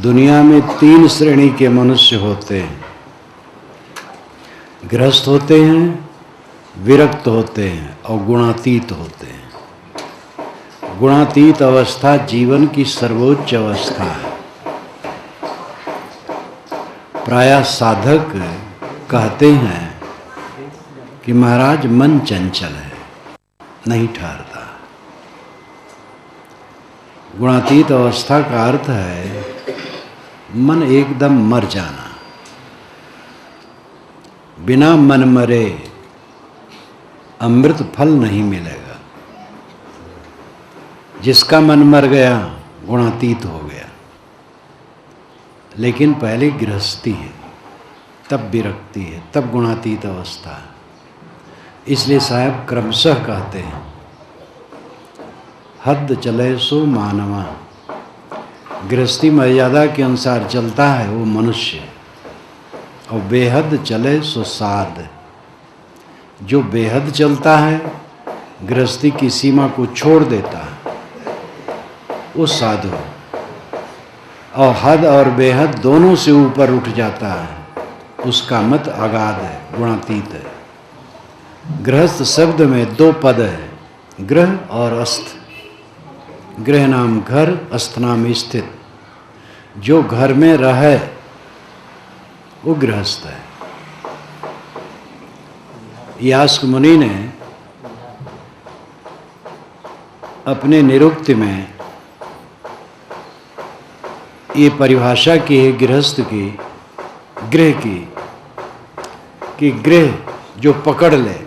दुनिया में 3 श्रेणी के मनुष्य होते हैं। गृहस्थ होते हैं, विरक्त होते हैं और गुणातीत होते हैं। गुणातीत अवस्था जीवन की सर्वोच्च अवस्था है। प्रायः साधक कहते हैं कि महाराज मन चंचल है, नहीं ठहरता। गुणातीत अवस्था का अर्थ है मन एकदम मर जाना। बिना मन मरे अमृत फल नहीं मिलेगा। जिसका मन मर गया गुणातीत हो गया। लेकिन पहले गृहस्थी है, तब विरक्ति है, तब गुणातीत अवस्था है। इसलिए साहब क्रमशः कहते हैं, हद चले सो मानवा। गृहस्थी मर्यादा के अनुसार चलता है वो मनुष्य, और बेहद चले सो साध। जो बेहद चलता है, गृहस्थी की सीमा को छोड़ देता है, वो साधु। और हद और बेहद दोनों से ऊपर उठ जाता है, उसका मत अगाध है, गुणातीत है। गृहस्थ शब्द में 2 पद है, गृह और अस्थ। गृह नाम घर, अस्थ नाम स्थित। जो घर में रहे वो गृहस्थ है। यास्क मुनि ने अपने निरुक्ति में ये परिभाषा की है गृहस्थ की, गृह की, कि गृह जो पकड़ ले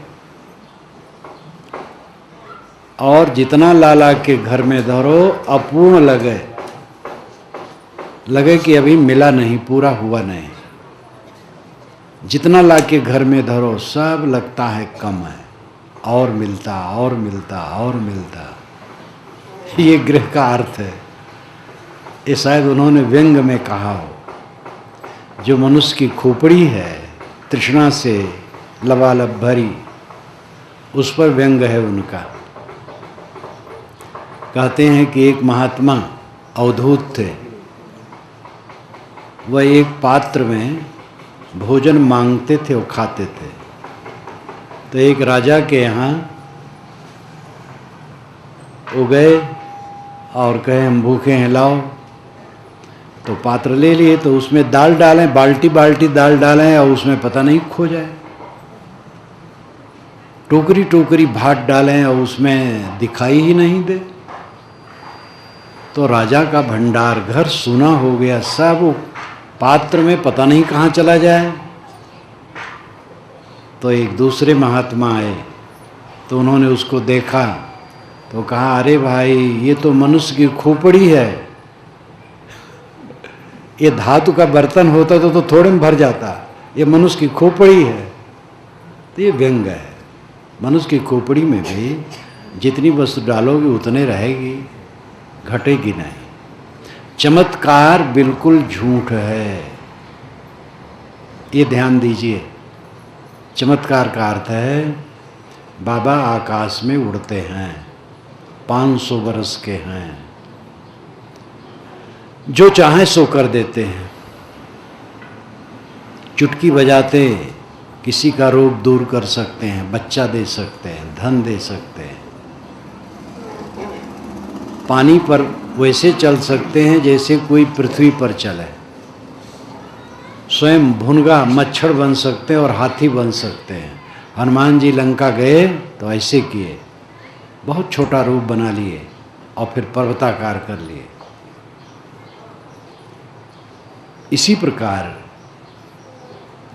और जितना लाला के घर में धरो अपूर्ण लगे कि अभी मिला नहीं, पूरा हुआ नहीं। जितना ला के घर में धरो सब लगता है कम है, और मिलता और मिलता और मिलता। ये गृह का अर्थ है। ये शायद उन्होंने व्यंग में कहा हो। जो मनुष्य की खोपड़ी है तृष्णा से लबालब भरी, उस पर व्यंग है उनका। कहते हैं कि एक महात्मा अवधूत थे। वह एक पात्र में भोजन मांगते थे और खाते थे। तो एक राजा के यहाँ वो गए और कहे हम भूखे हैं, लाओ। तो पात्र ले लिए, तो उसमें दाल डालें, बाल्टी बाल्टी दाल डालें, और उसमें पता नहीं खो जाए। टोकरी टोकरी भात डालें और उसमें दिखाई ही नहीं दे। तो राजा का भंडार घर सूना हो गया, सब पात्र में पता नहीं कहाँ चला जाए। तो एक दूसरे महात्मा आए, तो उन्होंने उसको देखा, तो कहा अरे भाई ये तो मनुष्य की खोपड़ी है। ये धातु का बर्तन होता तो थोड़े में भर जाता, ये मनुष्य की खोपड़ी है। तो ये व्यंग है। मनुष्य की खोपड़ी में भी जितनी वस्तु डालोगे उतने रहेगी, घटेगी नहीं। चमत्कार बिल्कुल झूठ है, ये ध्यान दीजिए। चमत्कार का अर्थ है बाबा आकाश में उड़ते हैं, 500 वर्ष के हैं, जो चाहे सो कर देते हैं। चुटकी बजाते किसी का रोग दूर कर सकते हैं, बच्चा दे सकते हैं, धन दे सकते हैं। पानी पर वैसे चल सकते हैं जैसे कोई पृथ्वी पर चले। स्वयं भुनगा मच्छर बन सकते हैं और हाथी बन सकते हैं। हनुमान जी लंका गए तो ऐसे किए, बहुत छोटा रूप बना लिए और फिर पर्वताकार कर लिए। इसी प्रकार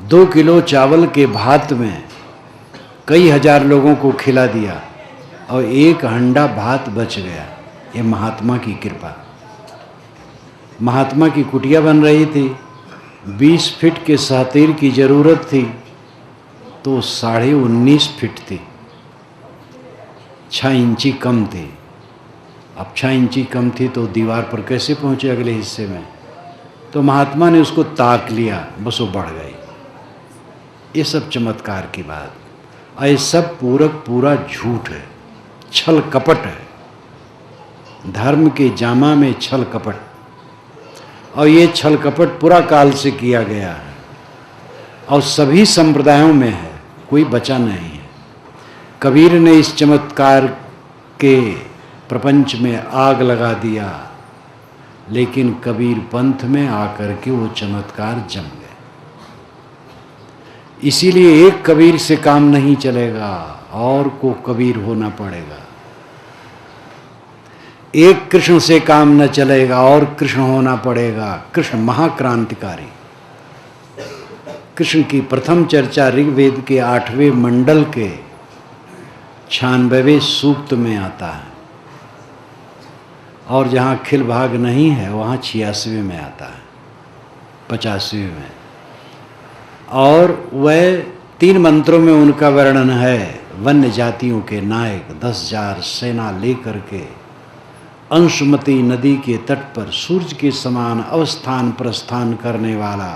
2 किलो चावल के भात में कई हजार लोगों को खिला दिया और 1 हंडा भात बच गया। ये महात्मा की कृपा। महात्मा की कुटिया बन रही थी, 20 फीट के सातीर की जरूरत थी, तो 19.5 फीट थी, 6 इंची कम थी। अब 6 इंची कम थी तो दीवार पर कैसे पहुंचे अगले हिस्से में? तो महात्मा ने उसको ताक लिया, बस वो बढ़ गई। ये सब चमत्कार की बात। और ये सब पूरा झूठ है, छल कपट है। धर्म के जामा में छल कपट। और ये छल कपट पूरा काल से किया गया है और सभी संप्रदायों में है, कोई बचा नहीं है। कबीर ने इस चमत्कार के प्रपंच में आग लगा दिया, लेकिन कबीर पंथ में आकर के वो चमत्कार जम गए। इसीलिए एक कबीर से काम नहीं चलेगा, और को कबीर होना पड़ेगा। एक कृष्ण से काम न चलेगा, और कृष्ण होना पड़ेगा। कृष्ण महाक्रांतिकारी। कृष्ण की प्रथम चर्चा ऋग्वेद के 8वें मंडल के 96वें सूक्त में आता है, और जहाँ खिल भाग नहीं है वहाँ 86वें में आता है, 85वें में। और वह 3 मंत्रों में उनका वर्णन है। वन्य जातियों के नायक 10,000 सेना लेकर के अंशुमती नदी के तट पर सूर्य के समान अवस्थान प्रस्थान करने वाला,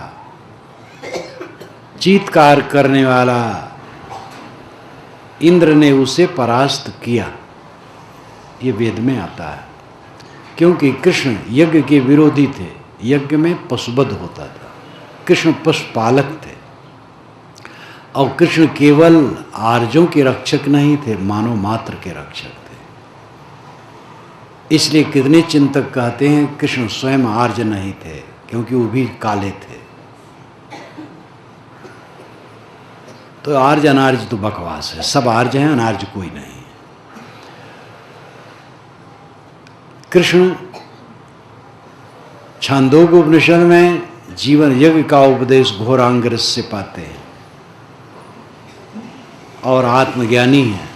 चीत्कार करने वाला इंद्र ने उसे परास्त किया। ये वेद में आता है, क्योंकि कृष्ण यज्ञ के विरोधी थे। यज्ञ में पशुवध होता था, कृष्ण पशुपालक थे। और कृष्ण केवल आर्यों के रक्षक नहीं थे, मानव मात्र के रक्षक थे। इसलिए कितने चिंतक कहते हैं कृष्ण स्वयं आर्य नहीं थे, क्योंकि वो भी काले थे। तो आर्य अनार्य तो बकवास है, सब आर्य हैं, अनार्य कोई नहीं है। कृष्ण छांदोग्य उपनिषद में जीवन यज्ञ का उपदेश घोरांगरस से पाते हैं, और आत्मज्ञानी है।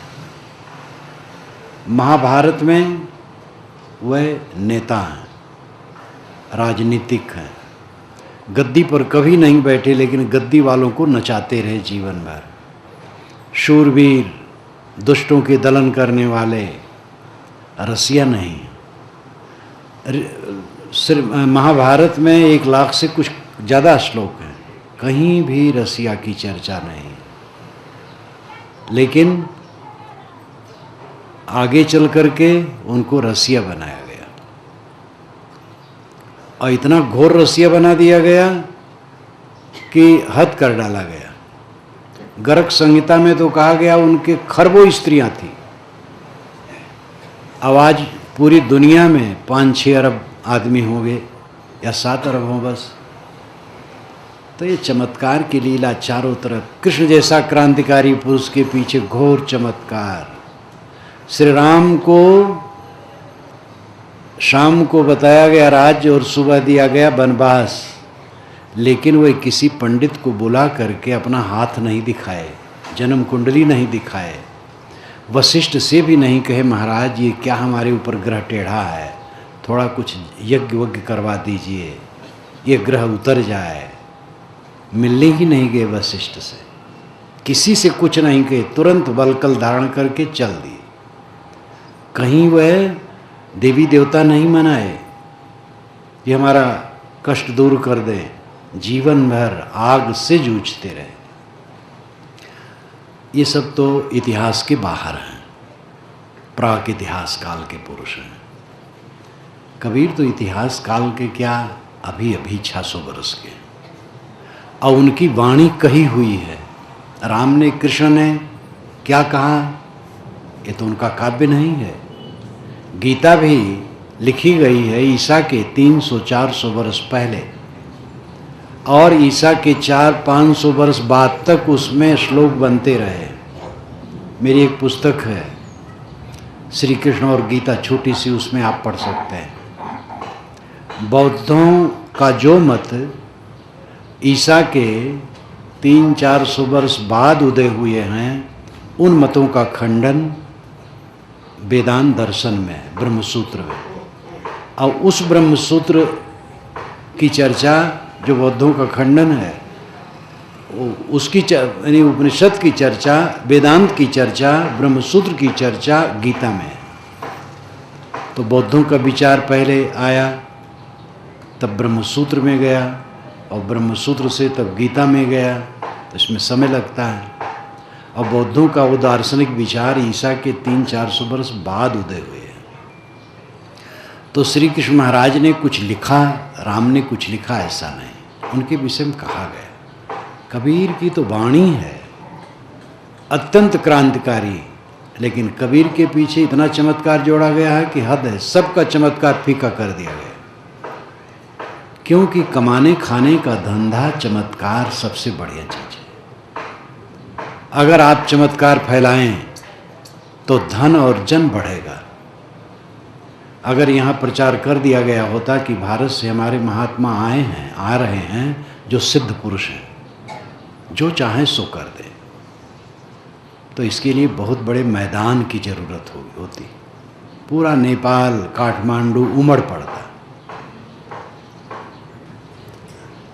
महाभारत में वह नेता हैं, राजनीतिक हैं। गद्दी पर कभी नहीं बैठे, लेकिन गद्दी वालों को नचाते रहे जीवन भर। शूरवीर, दुष्टों के दलन करने वाले, रसिया नहीं। महाभारत में 1 लाख से कुछ ज़्यादा श्लोक हैं, कहीं भी रसिया की चर्चा नहीं। लेकिन आगे चल करके उनको रसिया बनाया गया, और इतना घोर रसिया बना दिया गया कि हद कर डाला गया। गर्ग संहिता में तो कहा गया उनके खरबों स्त्रियां थी। अब आज पूरी दुनिया में 5-6 अरब आदमी होंगे, या 7 अरब हों बस। तो ये चमत्कार की लीला चारों तरफ। कृष्ण जैसा क्रांतिकारी पुरुष के पीछे घोर चमत्कार। श्री राम को शाम को बताया गया राज्य, और सुबह दिया गया वनवास, लेकिन वह किसी पंडित को बुला करके अपना हाथ नहीं दिखाए, जन्म कुंडली नहीं दिखाए, वशिष्ठ से भी नहीं कहे महाराज ये क्या हमारे ऊपर ग्रह टेढ़ा है, थोड़ा कुछ यज्ञ वज्ञ करवा दीजिए, ये ग्रह उतर जाए। मिलने ही नहीं गए वशिष्ठ से, किसी से कुछ नहीं कहे, तुरंत बलकल धारण करके चल दिए। कहीं वह देवी देवता नहीं मनाए कि हमारा कष्ट दूर कर दे, जीवन भर आग से जूझते रहे। ये सब तो इतिहास के बाहर हैं, प्राक इतिहास काल के पुरुष हैं। कबीर तो इतिहास काल के क्या, अभी अभी 600 वर्ष के, और उनकी वाणी कही हुई है। राम ने, कृष्ण ने क्या कहा, ये तो उनका काव्य नहीं है। गीता भी लिखी गई है ईसा के 300-400 वर्ष पहले, और ईसा के 400-500 वर्ष बाद तक उसमें श्लोक बनते रहे। मेरी एक पुस्तक है श्री कृष्ण और गीता, छोटी सी, उसमें आप पढ़ सकते हैं। बौद्धों का जो मत ईसा के 300-400 वर्ष बाद उदय हुए हैं, उन मतों का खंडन वेदांत दर्शन में, ब्रह्मसूत्र में। और उस ब्रह्मसूत्र की चर्चा जो बौद्धों का खंडन है, उसकी यानी उपनिषद की चर्चा, वेदांत की चर्चा, ब्रह्मसूत्र की चर्चा गीता में। तो बौद्धों का विचार पहले आया, तब ब्रह्मसूत्र में गया, और ब्रह्मसूत्र से तब गीता में गया। तो इसमें समय लगता है। और बौद्धों का वो दार्शनिक विचार ईसा के 300-400 वर्ष बाद उदय हुए हैं। तो श्री कृष्ण महाराज ने कुछ लिखा राम ने कुछ लिखा ऐसा नहीं, उनके विषय में कहा गया। कबीर की तो वाणी है अत्यंत क्रांतिकारी, लेकिन कबीर के पीछे इतना चमत्कार जोड़ा गया है कि हद है, सबका चमत्कार फीका कर दिया गया। क्योंकि कमाने खाने का धंधा चमत्कार सबसे बढ़िया चीज है। अगर आप चमत्कार फैलाएं तो धन और जन बढ़ेगा। अगर यहाँ प्रचार कर दिया गया होता कि भारत से हमारे महात्मा आ रहे हैं जो सिद्ध पुरुष हैं, जो चाहें सो कर दें, तो इसके लिए बहुत बड़े मैदान की जरूरत होती। पूरा नेपाल काठमांडू उमड़ पड़ता।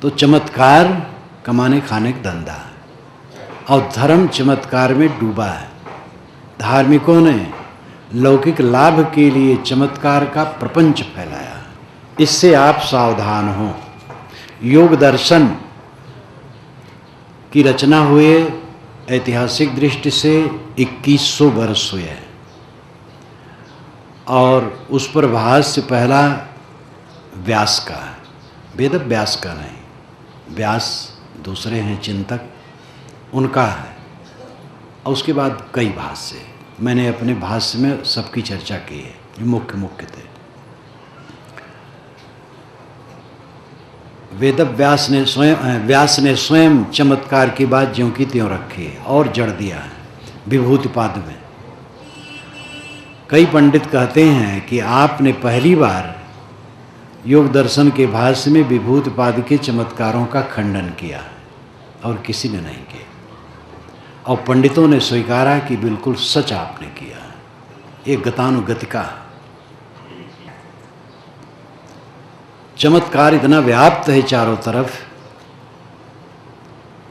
तो चमत्कार कमाने खाने का धंधा है और धर्म चमत्कार में डूबा है। धार्मिकों ने लौकिक लाभ के लिए चमत्कार का प्रपंच फैलाया। इससे आप सावधान हो। योग दर्शन की रचना हुए ऐतिहासिक दृष्टि से 2100 वर्ष हुए हैं और उस पर भाष्य पहला व्यास का है, वेद व्यास का नहीं। व्यास दूसरे हैं चिंतक, उनका है, और उसके बाद कई भाष्य। मैंने अपने भाष्य में सबकी चर्चा की है, जो मुख्य थे। वेद व्यास ने स्वयं चमत्कार की बात ज्यों की त्यों रखी है और जड़ दिया है विभूतिपाद में। कई पंडित कहते हैं कि आपने पहली बार योग दर्शन के भाष्य में विभूतिपाद के चमत्कारों का खंडन किया और किसी ने नहीं किया, और पंडितों ने स्वीकारा कि बिल्कुल सच आपने किया। ये गतानुगतिका। चमत्कार इतना व्याप्त है चारों तरफ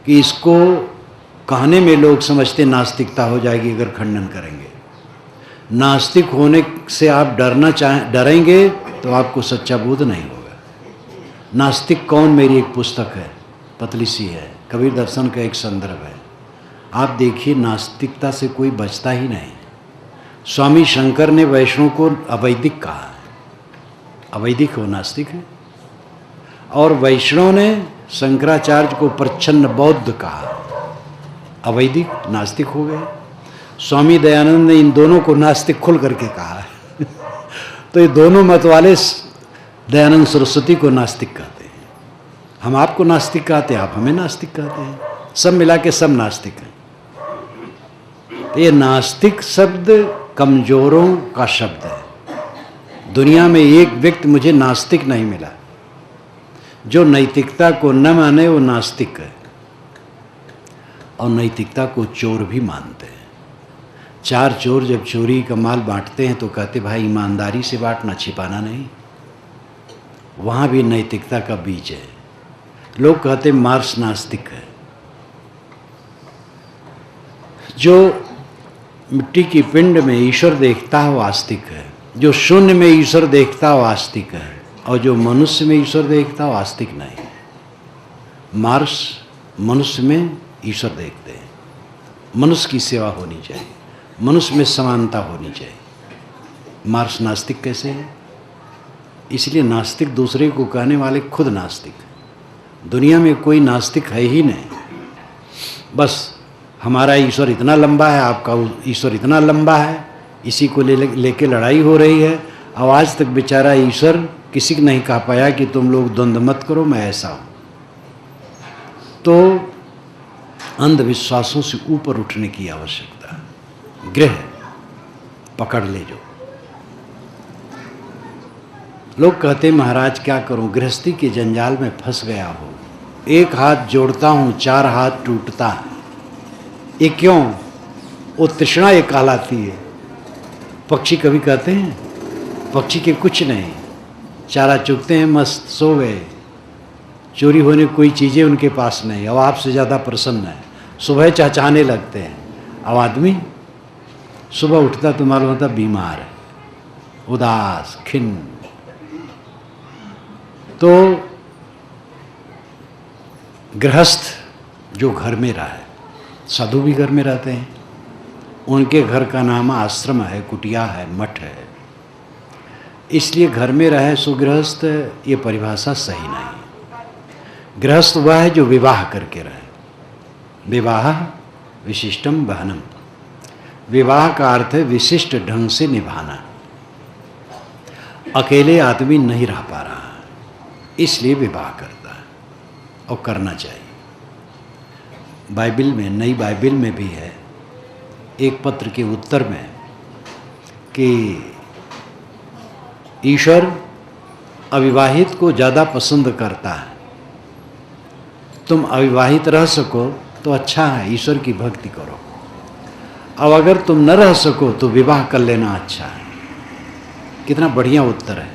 कि इसको कहने में लोग समझते नास्तिकता हो जाएगी अगर खंडन करेंगे। नास्तिक होने से आप डरेंगे तो आपको सच्चा बोध नहीं होगा। नास्तिक कौन, मेरी एक पुस्तक है, पतली सी है, कबीर दर्शन का एक संदर्भ है। आप देखिए नास्तिकता से कोई बचता ही नहीं। स्वामी शंकर ने वैष्णव को अवैदिक कहा है, अवैदिक हो नास्तिक है, और वैष्णव ने शंकराचार्य को प्रच्छन्न बौद्ध कहा, अवैदिक नास्तिक हो गए। स्वामी दयानंद ने इन दोनों को नास्तिक खुल करके कहा है। तो ये दोनों मत वाले दयानंद सरस्वती को नास्तिक कहते हैं। हम आपको नास्तिक कहते हैं, आप हमें नास्तिक कहते हैं, सब मिला के सब नास्तिक हैं। ये नास्तिक शब्द कमजोरों का शब्द है। दुनिया में एक व्यक्ति मुझे नास्तिक नहीं मिला। जो नैतिकता को न माने वो नास्तिक है, और नैतिकता को चोर भी मानते हैं। चार चोर जब चोरी का माल बांटते हैं तो कहते भाई ईमानदारी से बांटना, छिपाना नहीं। वहाँ भी नैतिकता का बीज है। लोग कहते मार्क्स नास्तिक है। जो मिट्टी की पिंड में ईश्वर देखता है वो आस्तिक है, जो शून्य में ईश्वर देखता है वो आस्तिक है, और जो मनुष्य में ईश्वर देखता है वो आस्तिक नहीं। मार्क्स मनुष्य में ईश्वर देखते हैं। मनुष्य की सेवा होनी चाहिए, मनुष्य में समानता होनी चाहिए। मार्क्स नास्तिक कैसे है? इसलिए नास्तिक दूसरे को कहने वाले खुद नास्तिक। दुनिया में कोई नास्तिक है ही नहीं। बस हमारा ईश्वर इतना लंबा है, आपका ईश्वर इतना लंबा है, इसी को लेके लड़ाई हो रही है। और आज तक बेचारा ईश्वर किसी को नहीं कह पाया कि तुम लोग द्वंद्व मत करो, मैं ऐसा हूँ। तो अंधविश्वासों से ऊपर उठने की आवश्यकता है। गृह पकड़ ले जो। लोग कहते महाराज क्या करूं, गृहस्थी के जंजाल में फंस गया हो, एक हाथ जोड़ता हूं चार हाथ टूटता है। ये क्यों? वो तृष्णा ये कहलाती है। पक्षी कभी कहते हैं, पक्षी के कुछ नहीं, चारा चुगते हैं, मस्त सो गए, चोरी होने कोई चीज़ें उनके पास नहीं, अब आपसे ज़्यादा प्रसन्न है, सुबह चहचहाने लगते हैं। अब आदमी सुबह उठता तो मालूम होता बीमार है, उदास खिन्न। तो गृहस्थ जो घर में रहा है, साधु भी घर में रहते हैं, उनके घर का नाम आश्रम है, कुटिया है, मठ है। इसलिए घर में रहे सुगृहस्थ, ये परिभाषा सही नहीं। गृहस्थ वह है जो विवाह करके रहे। विवाह विशिष्टम वहनम, विवाह का अर्थ है विशिष्ट ढंग से निभाना। अकेले आदमी नहीं रह पा रहा, इसलिए विवाह करता है और करना चाहिए। बाइबिल में, नई बाइबिल में भी है एक पत्र के उत्तर में कि ईश्वर अविवाहित को ज़्यादा पसंद करता है। तुम अविवाहित रह सको तो अच्छा है, ईश्वर की भक्ति करो। अब अगर तुम न रह सको तो विवाह कर लेना अच्छा है। कितना बढ़िया उत्तर है।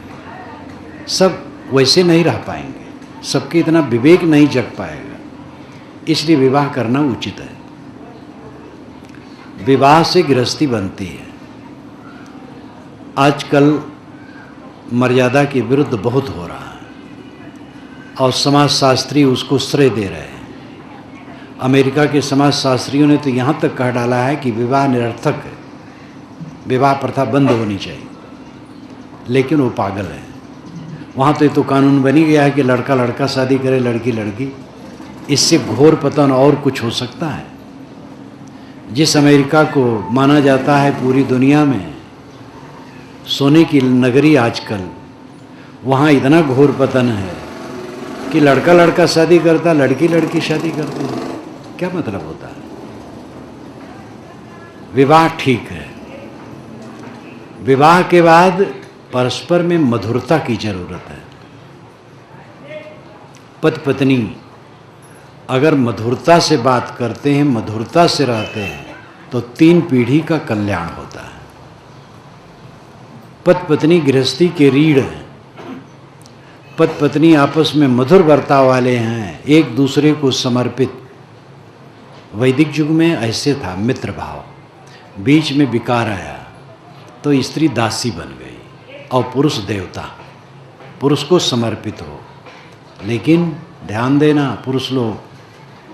सब वैसे नहीं रह पाएंगे, सबके इतना विवेक नहीं जग पाएगा, इसलिए विवाह करना उचित है। विवाह से गृहस्थी बनती है। आजकल मर्यादा के विरुद्ध बहुत हो रहा है और समाजशास्त्री उसको श्रेय दे रहे हैं। अमेरिका के समाजशास्त्रियों ने तो यहाँ तक कह डाला है कि विवाह निरर्थक है, विवाह प्रथा बंद होनी चाहिए, लेकिन वो पागल है। वहाँ तो ये तो कानून बनी गया है कि लड़का लड़का शादी करे, लड़की लड़की। इससे घोर पतन और कुछ हो सकता है। जिस अमेरिका को माना जाता है पूरी दुनिया में सोने की नगरी आजकल, वहाँ इतना घोर पतन है कि लड़का लड़का शादी करता, लड़की लड़की शादी करती है। क्या मतलब होता है? विवाह ठीक है। विवाह के बाद परस्पर में मधुरता की जरूरत है। पति पत्नी अगर मधुरता से बात करते हैं, मधुरता से रहते हैं, तो 3 पीढ़ी का कल्याण होता है। पति पत्नी गृहस्थी के रीढ़ हैं। पति पत्नी आपस में मधुर बर्ताव वाले हैं, एक दूसरे को समर्पित। वैदिक युग में ऐसे था मित्र भाव। बीच में विकार आया तो स्त्री दासी बन गई और पुरुष देवता, पुरुष को समर्पित हो। लेकिन ध्यान देना, पुरुष लोग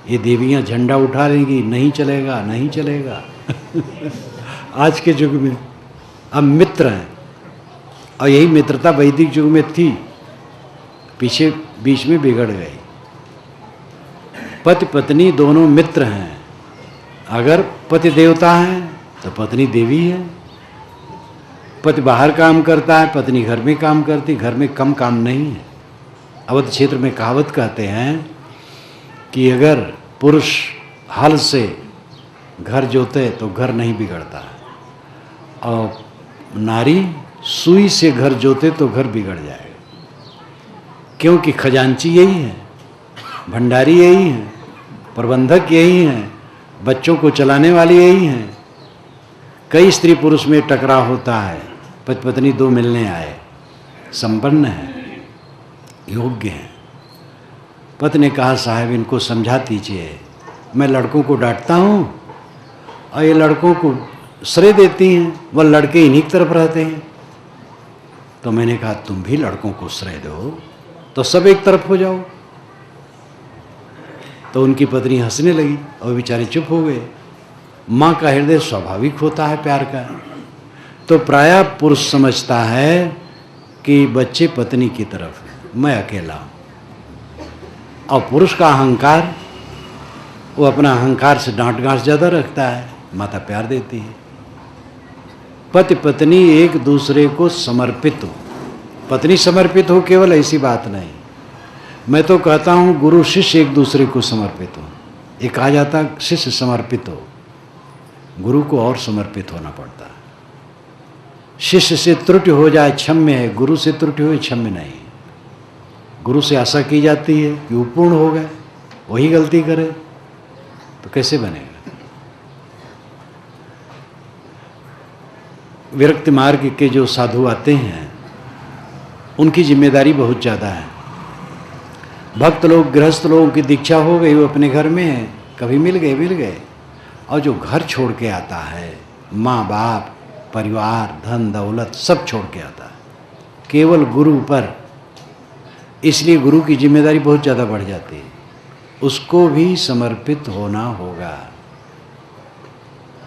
ये देवियां झंडा उठा लेंगी, नहीं चलेगा नहीं चलेगा। आज के युग में अब मित्र हैं, और यही मित्रता वैदिक युग में थी, पीछे बीच में बिगड़ गई। पति पत्नी दोनों मित्र हैं। अगर पति देवता है तो पत्नी देवी है। पति बाहर काम करता है, पत्नी घर में काम करती। घर में कम काम नहीं है। अवध क्षेत्र में कहावत कहते हैं कि अगर पुरुष हल से घर जोते तो घर नहीं बिगड़ता है, और नारी सुई से घर जोते तो घर बिगड़ जाएगा। क्योंकि खजांची यही है, भंडारी यही है, प्रबंधक यही है, बच्चों को चलाने वाली यही है। कई स्त्री पुरुष में टकराव होता है। पति पत्नी 2 मिलने आए, संपन्न है, योग्य हैं। पति ने कहा साहब इनको समझा दीजिए, मैं लड़कों को डांटता हूँ और ये लड़कों को श्रेय देती हैं, वह लड़के इन्हीं की तरफ रहते हैं। तो मैंने कहा तुम भी लड़कों को श्रेय दो तो सब एक तरफ हो जाओ। तो उनकी पत्नी हंसने लगी और बेचारे चुप हो गए। माँ का हृदय स्वाभाविक होता है प्यार का। तो प्रायः पुरुष समझता है कि बच्चे पत्नी की तरफ हैं, मैं अकेला हूँ। और पुरुष का अहंकार, वो अपना अहंकार से डांट गांठ ज़्यादा रखता है, माता प्यार देती है। पति पत्नी एक दूसरे को समर्पित हो। पत्नी समर्पित हो केवल ऐसी बात नहीं। मैं तो कहता हूँ गुरु शिष्य एक दूसरे को समर्पित हो। ये कहा जाता शिष्य समर्पित हो, गुरु को और समर्पित होना पड़ता है। शिष्य से त्रुटि हो जाए क्षम्य है, गुरु से त्रुटि हो क्षम्य नहीं। गुरु से आशा की जाती है कि वो पूर्ण हो गए, वही गलती करे तो कैसे बनेगा। विरक्ति मार्ग के जो साधु आते हैं उनकी जिम्मेदारी बहुत ज़्यादा है। भक्त लोग, गृहस्थ लोगों की दीक्षा हो गई, वो अपने घर में है, कभी मिल गए। और जो घर छोड़ के आता है, माँ बाप, परिवार, धन दौलत सब छोड़ के आता है केवल गुरु पर, इसलिए गुरु की जिम्मेदारी बहुत ज़्यादा बढ़ जाती है। उसको भी समर्पित होना होगा।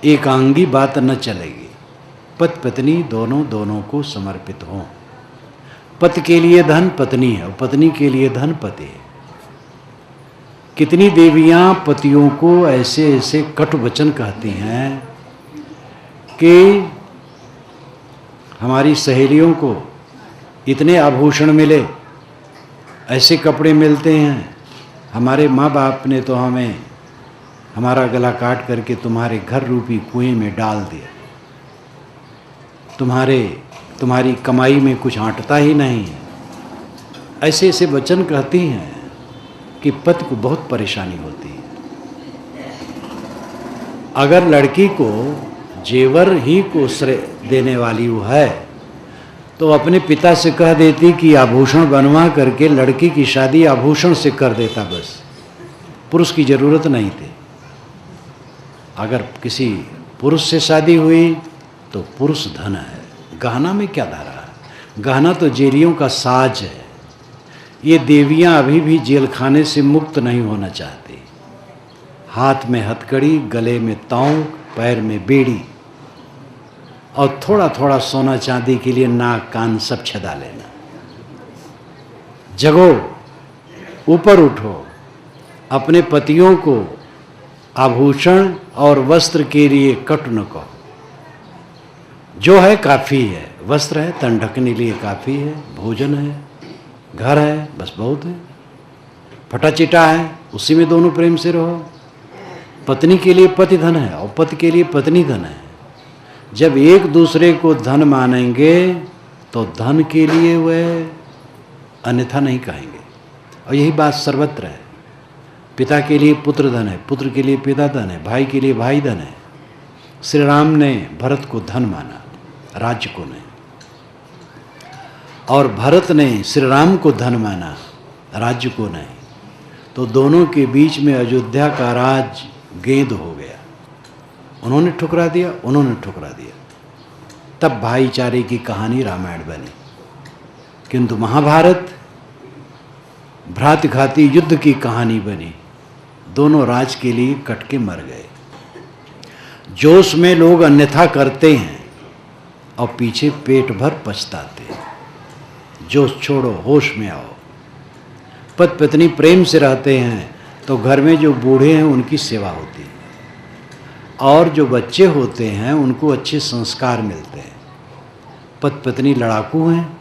एकांगी बात न चलेगी। पति पत्नी दोनों को समर्पित हों। पति के लिए धन पत्नी है और पत्नी के लिए धन पति है। कितनी देवियां पतियों को ऐसे ऐसे कटु वचन कहती हैं कि हमारी सहेलियों को इतने आभूषण मिले, ऐसे कपड़े मिलते हैं, हमारे माँ बाप ने तो हमें हमारा गला काट करके तुम्हारे घर रूपी कुएं में डाल दिया, तुम्हारी कमाई में कुछ आंटता ही नहीं है। ऐसे ऐसे वचन कहती हैं कि पति को बहुत परेशानी होती है। अगर लड़की को जेवर ही को श्रेय देने वाली वो है तो अपने पिता से कह देती कि आभूषण बनवा करके लड़की की शादी आभूषण से कर देता, बस पुरुष की जरूरत नहीं थी। अगर किसी पुरुष से शादी हुई तो पुरुष धन है, गहना में क्या धारा है? गहना तो जेलियों का साज है। ये देवियां अभी भी जेल खाने से मुक्त नहीं होना चाहती। हाथ में हथकड़ी, गले में तौंक, पैर में बेड़ी और थोड़ा थोड़ा सोना चांदी के लिए नाक कान सब छदा लेना। जगो, ऊपर उठो, अपने पतियों को आभूषण और वस्त्र के लिए कटु न कहो। जो है काफ़ी है, वस्त्र है, तन ढकने लिए काफ़ी है, भोजन है, घर है, बस बहुत है। फटा चिटा है, उसी में दोनों प्रेम से रहो। पत्नी के लिए पति धन है और पति के लिए पत्नी धन है। जब एक दूसरे को धन मानेंगे तो धन के लिए वह अन्यथा नहीं कहेंगे। और यही बात सर्वत्र है। पिता के लिए पुत्र धन है, पुत्र के लिए पिता धन है, भाई के लिए भाई धन है। श्री राम ने भरत को धन माना, राज्य को नहीं, और भरत ने श्री राम को धन माना, राज्य को नहीं। तो दोनों के बीच में अयोध्या का राज गेंद हो गया। उन्होंने ठुकरा दिया, उन्होंने ठुकरा दिया। तब भाईचारे की कहानी रामायण बनी। किंतु महाभारत भ्रातघाती युद्ध की कहानी बनी। दोनों राज के लिए कट के मर गए। जोश में लोग अन्यथा करते हैं और पीछे पेट भर पछताते हैं। जोश छोड़ो, होश में आओ। पति पत्नी प्रेम से रहते हैं तो घर में जो बूढ़े हैं उनकी सेवा होती है, और जो बच्चे होते हैं उनको अच्छे संस्कार मिलते हैं। पति पत्नी लड़ाकू हैं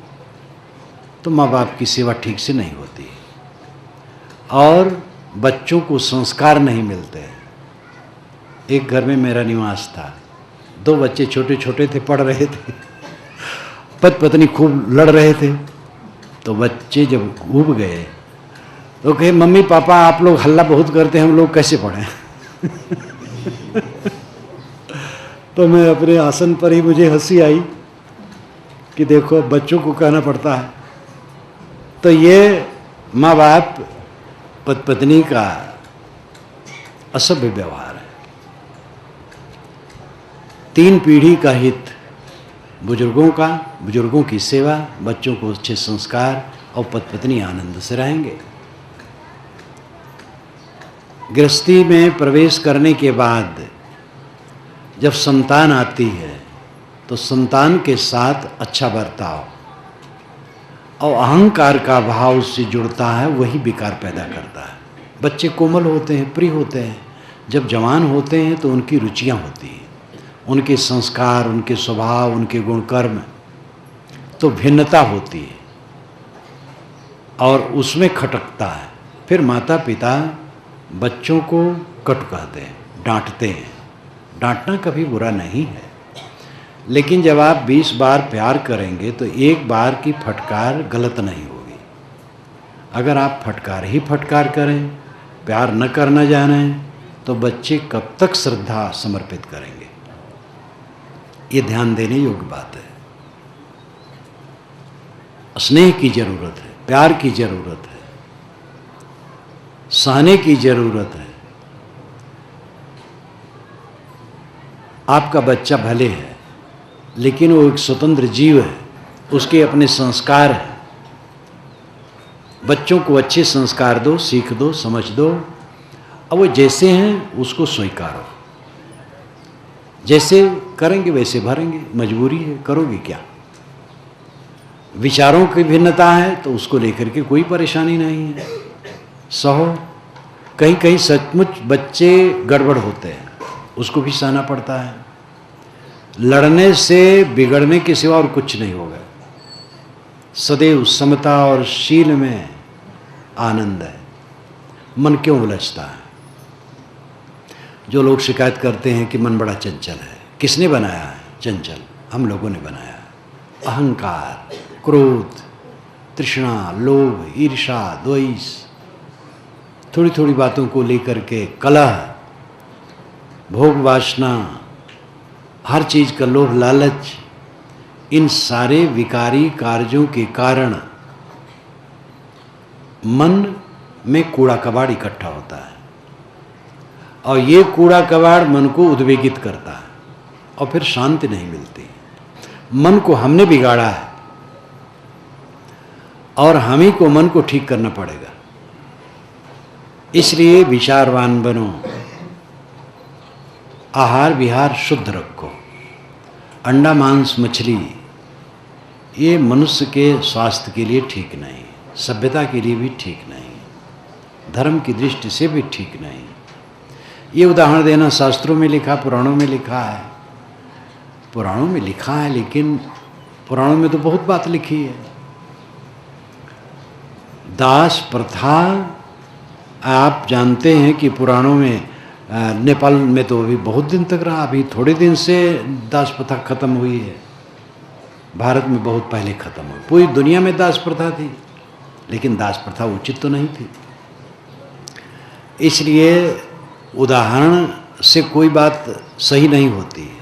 तो माँ बाप की सेवा ठीक से नहीं होती, और बच्चों को संस्कार नहीं मिलते। एक घर में मेरा निवास था, 2 बच्चे छोटे छोटे थे, पढ़ रहे थे। पति पत्नी खूब लड़ रहे थे। तो बच्चे जब ऊब गए तो कहे, मम्मी पापा आप लोग हल्ला बहुत करते हैं, हम लोग कैसे पढ़ें? तो मैं अपने आसन पर ही, मुझे हंसी आई कि देखो बच्चों को कहना पड़ता है। तो ये माँ बाप पति पत्नी का असभ्य व्यवहार है। 3 पीढ़ी का हित, बुजुर्गों का, बुजुर्गों की सेवा, बच्चों को अच्छे संस्कार, और पति पत्नी आनंद से रहेंगे। गृहस्थी में प्रवेश करने के बाद जब संतान आती है तो संतान के साथ अच्छा बर्ताव और अहंकार का भाव उससे जुड़ता है, वही विकार पैदा करता है। बच्चे कोमल होते हैं, प्रिय होते हैं। जब जवान होते हैं तो उनकी रुचियां होती हैं, उनके संस्कार, उनके स्वभाव, उनके गुण कर्म, तो भिन्नता होती है और उसमें खटकता है। फिर माता पिता बच्चों को कटु कहते हैं, डांटते हैं। डांटना कभी बुरा नहीं है, लेकिन जब आप 20 बार प्यार करेंगे तो एक बार की फटकार गलत नहीं होगी। अगर आप फटकार ही फटकार करें, प्यार न करना जाने, तो बच्चे कब तक श्रद्धा समर्पित करेंगे? ये ध्यान देने योग्य बात है। स्नेह की जरूरत है, प्यार की जरूरत है, सहने की जरूरत है। आपका बच्चा भले है, लेकिन वो एक स्वतंत्र जीव है, उसके अपने संस्कार हैं। बच्चों को अच्छे संस्कार दो, सीख दो, समझ दो, और वो जैसे हैं उसको स्वीकारो। जैसे करेंगे वैसे भरेंगे, मजबूरी है, करोगे क्या? विचारों की भिन्नता है तो उसको लेकर के कोई परेशानी नहीं है, सहो। कहीं कहीं सचमुच बच्चे गड़बड़ होते हैं, उसको भी सहना पड़ता है। लड़ने से बिगड़ने के सिवा और कुछ नहीं होगा। सदैव समता और शील में आनंद है। मन क्यों उलझता है? जो लोग शिकायत करते हैं कि मन बड़ा चंचल है, किसने बनाया है चंचल? हम लोगों ने बनाया है। अहंकार, क्रोध, तृष्णा, लोभ, ईर्ष्या, द्वेष, थोड़ी थोड़ी बातों को लेकर के कलह, भोग वासना, हर चीज का लोभ लालच, इन सारे विकारी कार्यों के कारण मन में कूड़ा कबाड़ इकट्ठा होता है और ये कूड़ा कबाड़ मन को उद्वेगित करता है और फिर शांति नहीं मिलती। मन को हमने बिगाड़ा है और हम ही को मन को ठीक करना पड़ेगा। इसलिए विचारवान बनो, आहार विहार शुद्ध रखो। अंडा मांस मछली ये मनुष्य के स्वास्थ्य के लिए ठीक नहीं, सभ्यता के लिए भी ठीक नहीं, धर्म की दृष्टि से भी ठीक नहीं। ये उदाहरण देना शास्त्रों में लिखा, पुराणों में लिखा है। पुराणों में लिखा है, लेकिन पुराणों में तो बहुत बात लिखी है। दास प्रथा आप जानते हैं कि पुराणों में, नेपाल में तो अभी बहुत दिन तक रहा, अभी थोड़े दिन से दास प्रथा खत्म हुई है। भारत में बहुत पहले खत्म हुई। पूरी दुनिया में दास प्रथा थी, लेकिन दास प्रथा उचित तो नहीं थी। इसलिए उदाहरण से कोई बात सही नहीं होती है।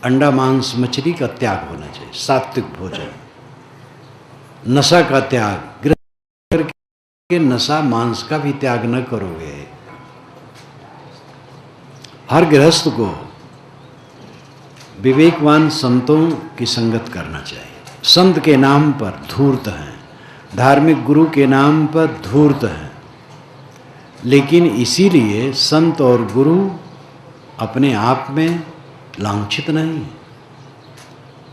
अंडा मांस मछली का त्याग होना चाहिए, सात्विक भोजन, नशा का त्याग। गृहस्थ करके नशा मांस का भी त्याग न करोगे। हर गृहस्थ को विवेकवान संतों की संगत करना चाहिए। संत के नाम पर धूर्त हैं, धार्मिक गुरु के नाम पर धूर्त हैं, लेकिन इसीलिए संत और गुरु अपने आप में लांछित नहीं है।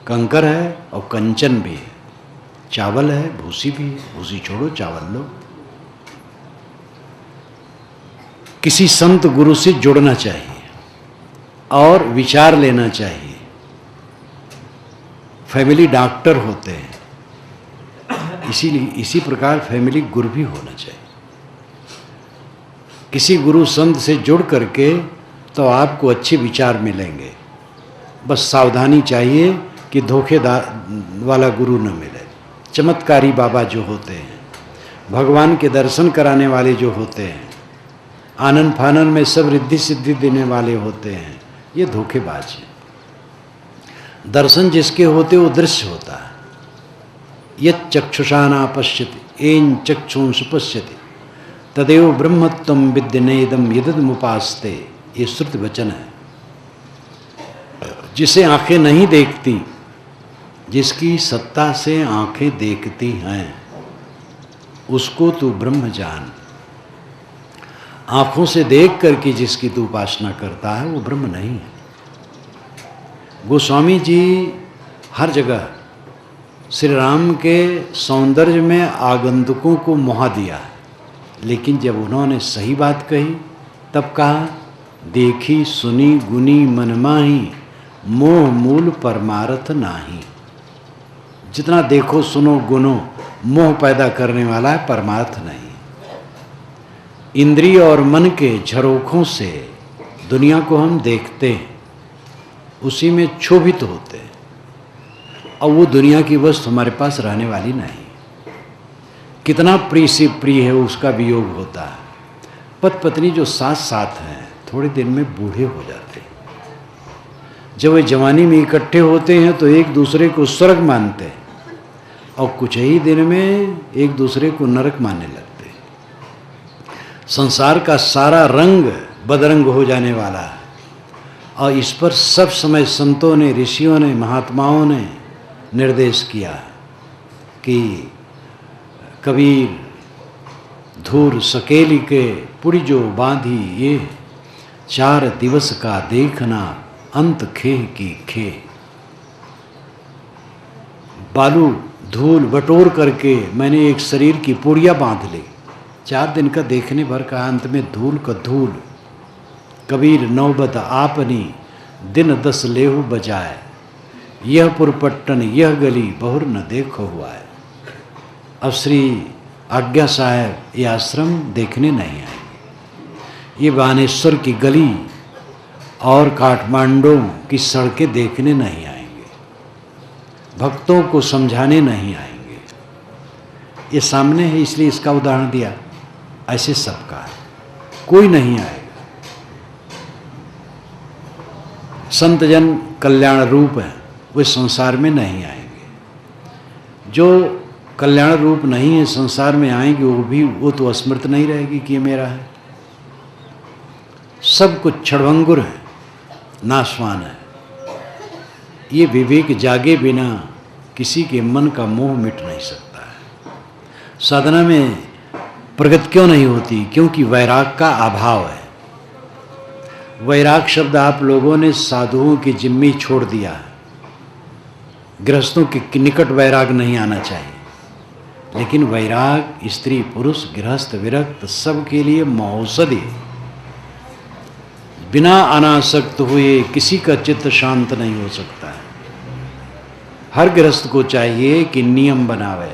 कंकर है और कंचन भी है, चावल है, भूसी भी है। भूसी छोड़ो, चावल लो। किसी संत गुरु से जुड़ना चाहिए और विचार लेना चाहिए। फैमिली डॉक्टर होते हैं, इसीलिए इसी प्रकार फैमिली गुरु भी होना चाहिए। किसी गुरु संत से जुड़ करके तो आपको अच्छे विचार मिलेंगे। बस सावधानी चाहिए कि धोखेदार वाला गुरु न मिले। चमत्कारी बाबा जो होते हैं, भगवान के दर्शन कराने वाले जो होते हैं, आनंद फानन में सब रिद्धि सिद्धि देने वाले होते हैं, ये धोखेबाज है। दर्शन जिसके होते वो दृश्य होता है। यत् चक्षुषाना पश्यति येन चक्षुंष पश्यति तदेव ब्रह्मत्वं विद्यनेदम यदमुपास्ते। ये श्रुति वचन है। जिसे आंखें नहीं देखती, जिसकी सत्ता से आंखें देखती हैं, उसको तू ब्रह्म जान। आंखों से देख करके जिसकी तू उपासना करता है वो ब्रह्म नहीं है। गोस्वामी जी हर जगह श्री राम के सौंदर्य में आगंतुकों को मोहा दिया, लेकिन जब उन्होंने सही बात कही तब कहा, देखी सुनी गुनी मन माही, मोह मूल परमार्थ नाही। जितना देखो सुनो गुनो, मोह पैदा करने वाला है, परमार्थ नहीं। इंद्रिय और मन के झरोखों से दुनिया को हम देखते हैं, उसी में क्षोभित होते हैं, और वो दुनिया की वस्तु हमारे पास रहने वाली नहीं। कितना प्रिय से प्रिय है उसका वियोग होता है। पति पत्नी जो साथ साथ हैं, थोड़े दिन में बूढ़े हो जाते हैं। जब वे जवानी में इकट्ठे होते हैं तो एक दूसरे को स्वर्ग मानते हैं, और कुछ ही दिन में एक दूसरे को नरक मानने लगते हैं। संसार का सारा रंग बदरंग हो जाने वाला है, और इस पर सब समय संतों ने, ऋषियों ने, महात्माओं ने निर्देश किया कि कबीर धूर सकेली के पुड़ी जो बांधी ये, 4 दिवस का देखना अंत खेह की खेह। बालू धूल बटोर करके मैंने एक शरीर की पुड़िया बांध ली। 4 दिन का देखने भर का, अंत में धूल का धूल। कबीर नौबत आपनी दिन 10 लेहू बजाए, यह पुरपट्टन यह गली बहुर न देखो हुआ है। अब श्री आज्ञा साहब ये आश्रम देखने नहीं आएंगे, ये बानेश्वर की गली और काठमांडू की सड़कें देखने नहीं आएंगे, भक्तों को समझाने नहीं आएंगे। ये सामने है इसलिए इसका उदाहरण दिया। ऐसे सबका है, कोई नहीं आएगा। संत जन कल्याण रूप है, वे संसार में नहीं आएंगे। जो कल्याण रूप नहीं है संसार में आएंगे, वो तो अस्मृत नहीं रहेगी कि ये मेरा है। सब कुछ क्षणभंगुर है, नाशवान है। ये विवेक जागे बिना किसी के मन का मोह मिट नहीं सकता है। साधना में प्रगति क्यों नहीं होती? क्योंकि वैराग का अभाव है। वैराग शब्द आप लोगों ने साधुओं की जिम्मे छोड़ दिया है। गृहस्थों के निकट वैराग नहीं आना चाहिए, लेकिन वैराग स्त्री पुरुष गृहस्थ विरक्त सबके लिए महौषधि। बिना अनासक्त हुए किसी का चित्त शांत नहीं हो सकता है। हर गृहस्थ को चाहिए कि नियम बनावे,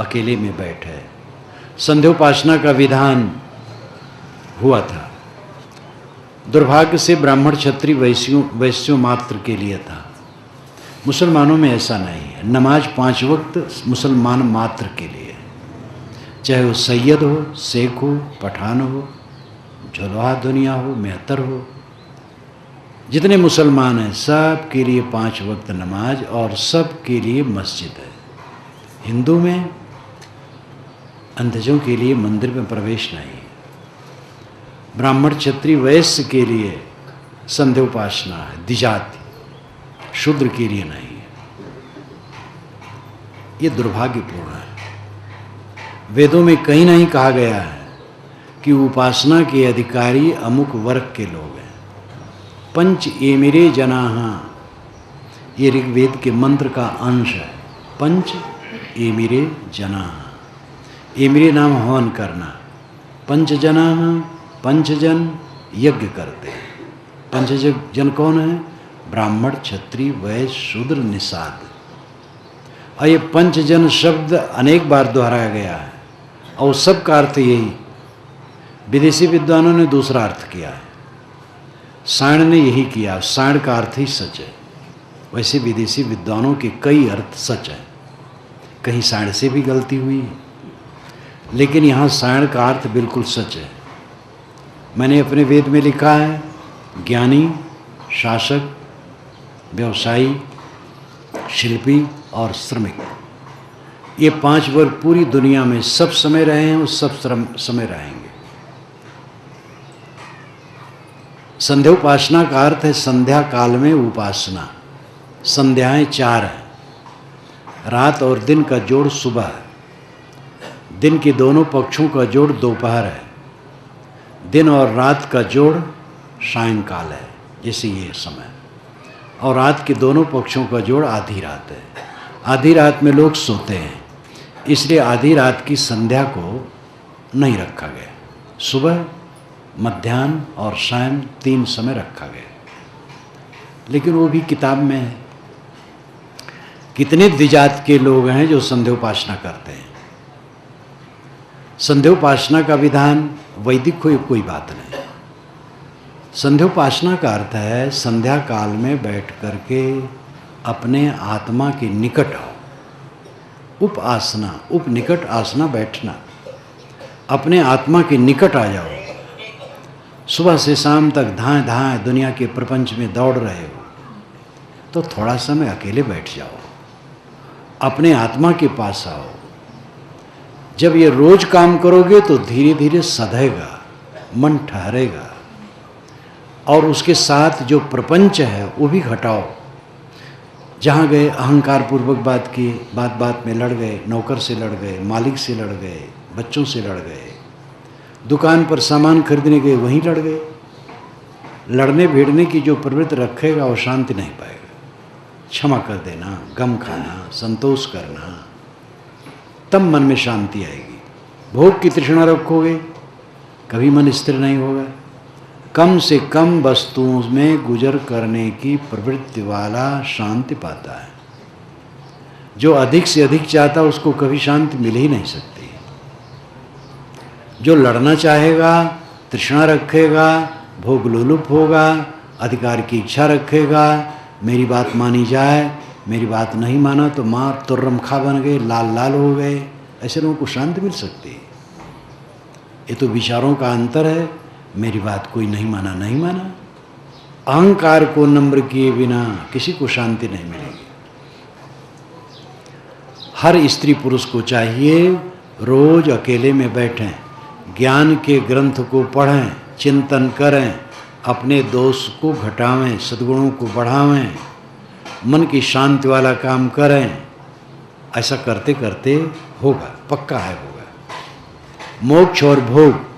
अकेले में बैठे। संध्योपासना का विधान हुआ था, दुर्भाग्य से ब्राह्मण क्षत्रिय वैश्यों मात्र के लिए था। मुसलमानों में ऐसा नहीं है। नमाज 5 वक्त मुसलमान मात्र के लिए, चाहे वो सैयद हो, शेख हो, पठान हो, झुलवा दुनिया हो, मेहतर हो, जितने मुसलमान हैं सब के लिए 5 वक्त नमाज और सब के लिए मस्जिद है। हिंदू में अंधजों के लिए मंदिर में प्रवेश नहीं है। ब्राह्मण क्षत्रिय वैश्य के लिए संध्योपासना है, द्विजाति, शूद्र के लिए नहीं है। ये दुर्भाग्यपूर्ण है। वेदों में कहीं नहीं कहा गया है कि उपासना के अधिकारी अमुक वर्ग के लोग हैं। पंच एमिरे जनाः, ये ऋग्वेद के मंत्र का अंश है। पंच एमिरे जनाः, एमिरे नाम हवन करना। पंच जनाः, पंचजन यज्ञ करते हैं। पंचजन कौन है? ब्राह्मण क्षत्रिय वैश्य शूद्र निषाद। और ये पंचजन शब्द अनेक बार दोहराया गया है और सबका अर्थ यही। विदेशी विद्वानों ने दूसरा अर्थ किया है, सायण ने यही किया। सायण का अर्थ ही सच है। वैसे विदेशी विद्वानों के कई अर्थ सच है, कहीं सायण से भी गलती हुई है, लेकिन यहाँ सायण का अर्थ बिल्कुल सच है। मैंने अपने वेद में लिखा है, ज्ञानी, शासक, व्यवसायी, शिल्पी और श्रमिक, ये 5 वर्ग पूरी दुनिया में सब समय रहे हैं और सब समय रहेंगे। संध्योपासना का अर्थ है संध्या काल में उपासना। संध्याएं 4 हैं, रात और दिन का जोड़ सुबह है, दिन के दोनों पक्षों का जोड़ दोपहर है, दिन और रात का जोड़ सायंकाल है, जैसे ये समय, और रात के दोनों पक्षों का जोड़ आधी रात है। आधी रात में लोग सोते हैं, इसलिए आधी रात की संध्या को नहीं रखा गया। सुबह, मध्याह्न और शाम 3 समय रखा गया, लेकिन वो भी किताब में है। कितने द्विजात के लोग हैं जो संध्योपासना करते हैं। संध्योपासना का विधान वैदिक हो, कोई बात नहीं। संध्योपासना का अर्थ है संध्या काल में बैठ करके अपने आत्मा के निकट आओ। उपासना, उपनिकट आसना, बैठना, अपने आत्मा के निकट आ जाओ। सुबह से शाम तक धाएं धाएं दुनिया के प्रपंच में दौड़ रहे हो, तो थोड़ा समय अकेले बैठ जाओ, अपने आत्मा के पास आओ। जब ये रोज काम करोगे तो धीरे धीरे सधेगा, मन ठहरेगा, और उसके साथ जो प्रपंच है वो भी घटाओ। जहाँ गए अहंकार पूर्वक बात की, बात बात में लड़ गए, नौकर से लड़ गए, मालिक से लड़ गए, बच्चों से लड़ गए, दुकान पर सामान खरीदने गए वहीं लड़ गए। लड़ने भिड़ने की जो प्रवृत्ति रखेगा वो शांति नहीं पाएगा। क्षमा कर देना, गम खाना, संतोष करना, तब मन में शांति आएगी। भोग की तृष्णा रखोगे कभी मन स्थिर नहीं होगा। कम से कम वस्तुओं में गुजर करने की प्रवृत्ति वाला शांति पाता है। जो अधिक से अधिक चाहता है उसको कभी शांति मिल ही नहीं सकती। जो लड़ना चाहेगा, तृष्णा रखेगा, भोग लोलुप होगा, अधिकार की इच्छा रखेगा, मेरी बात मानी जाए, मेरी बात नहीं माना तो मार तुर्रम खा बन गए, लाल लाल हो गए, ऐसे लोगों को शांति मिल सकती है। ये तो विचारों का अंतर है। मेरी बात कोई नहीं माना, नहीं माना। अहंकार को नम्र किए बिना किसी को शांति नहीं मिलेगी। हर स्त्री पुरुष को चाहिए रोज अकेले में बैठें, ज्ञान के ग्रंथ को पढ़ें, चिंतन करें, अपने दोष को घटावें, सद्गुणों को बढ़ावें, मन की शांति वाला काम करें। ऐसा करते करते होगा, पक्का है होगा। मोक्ष और भोग,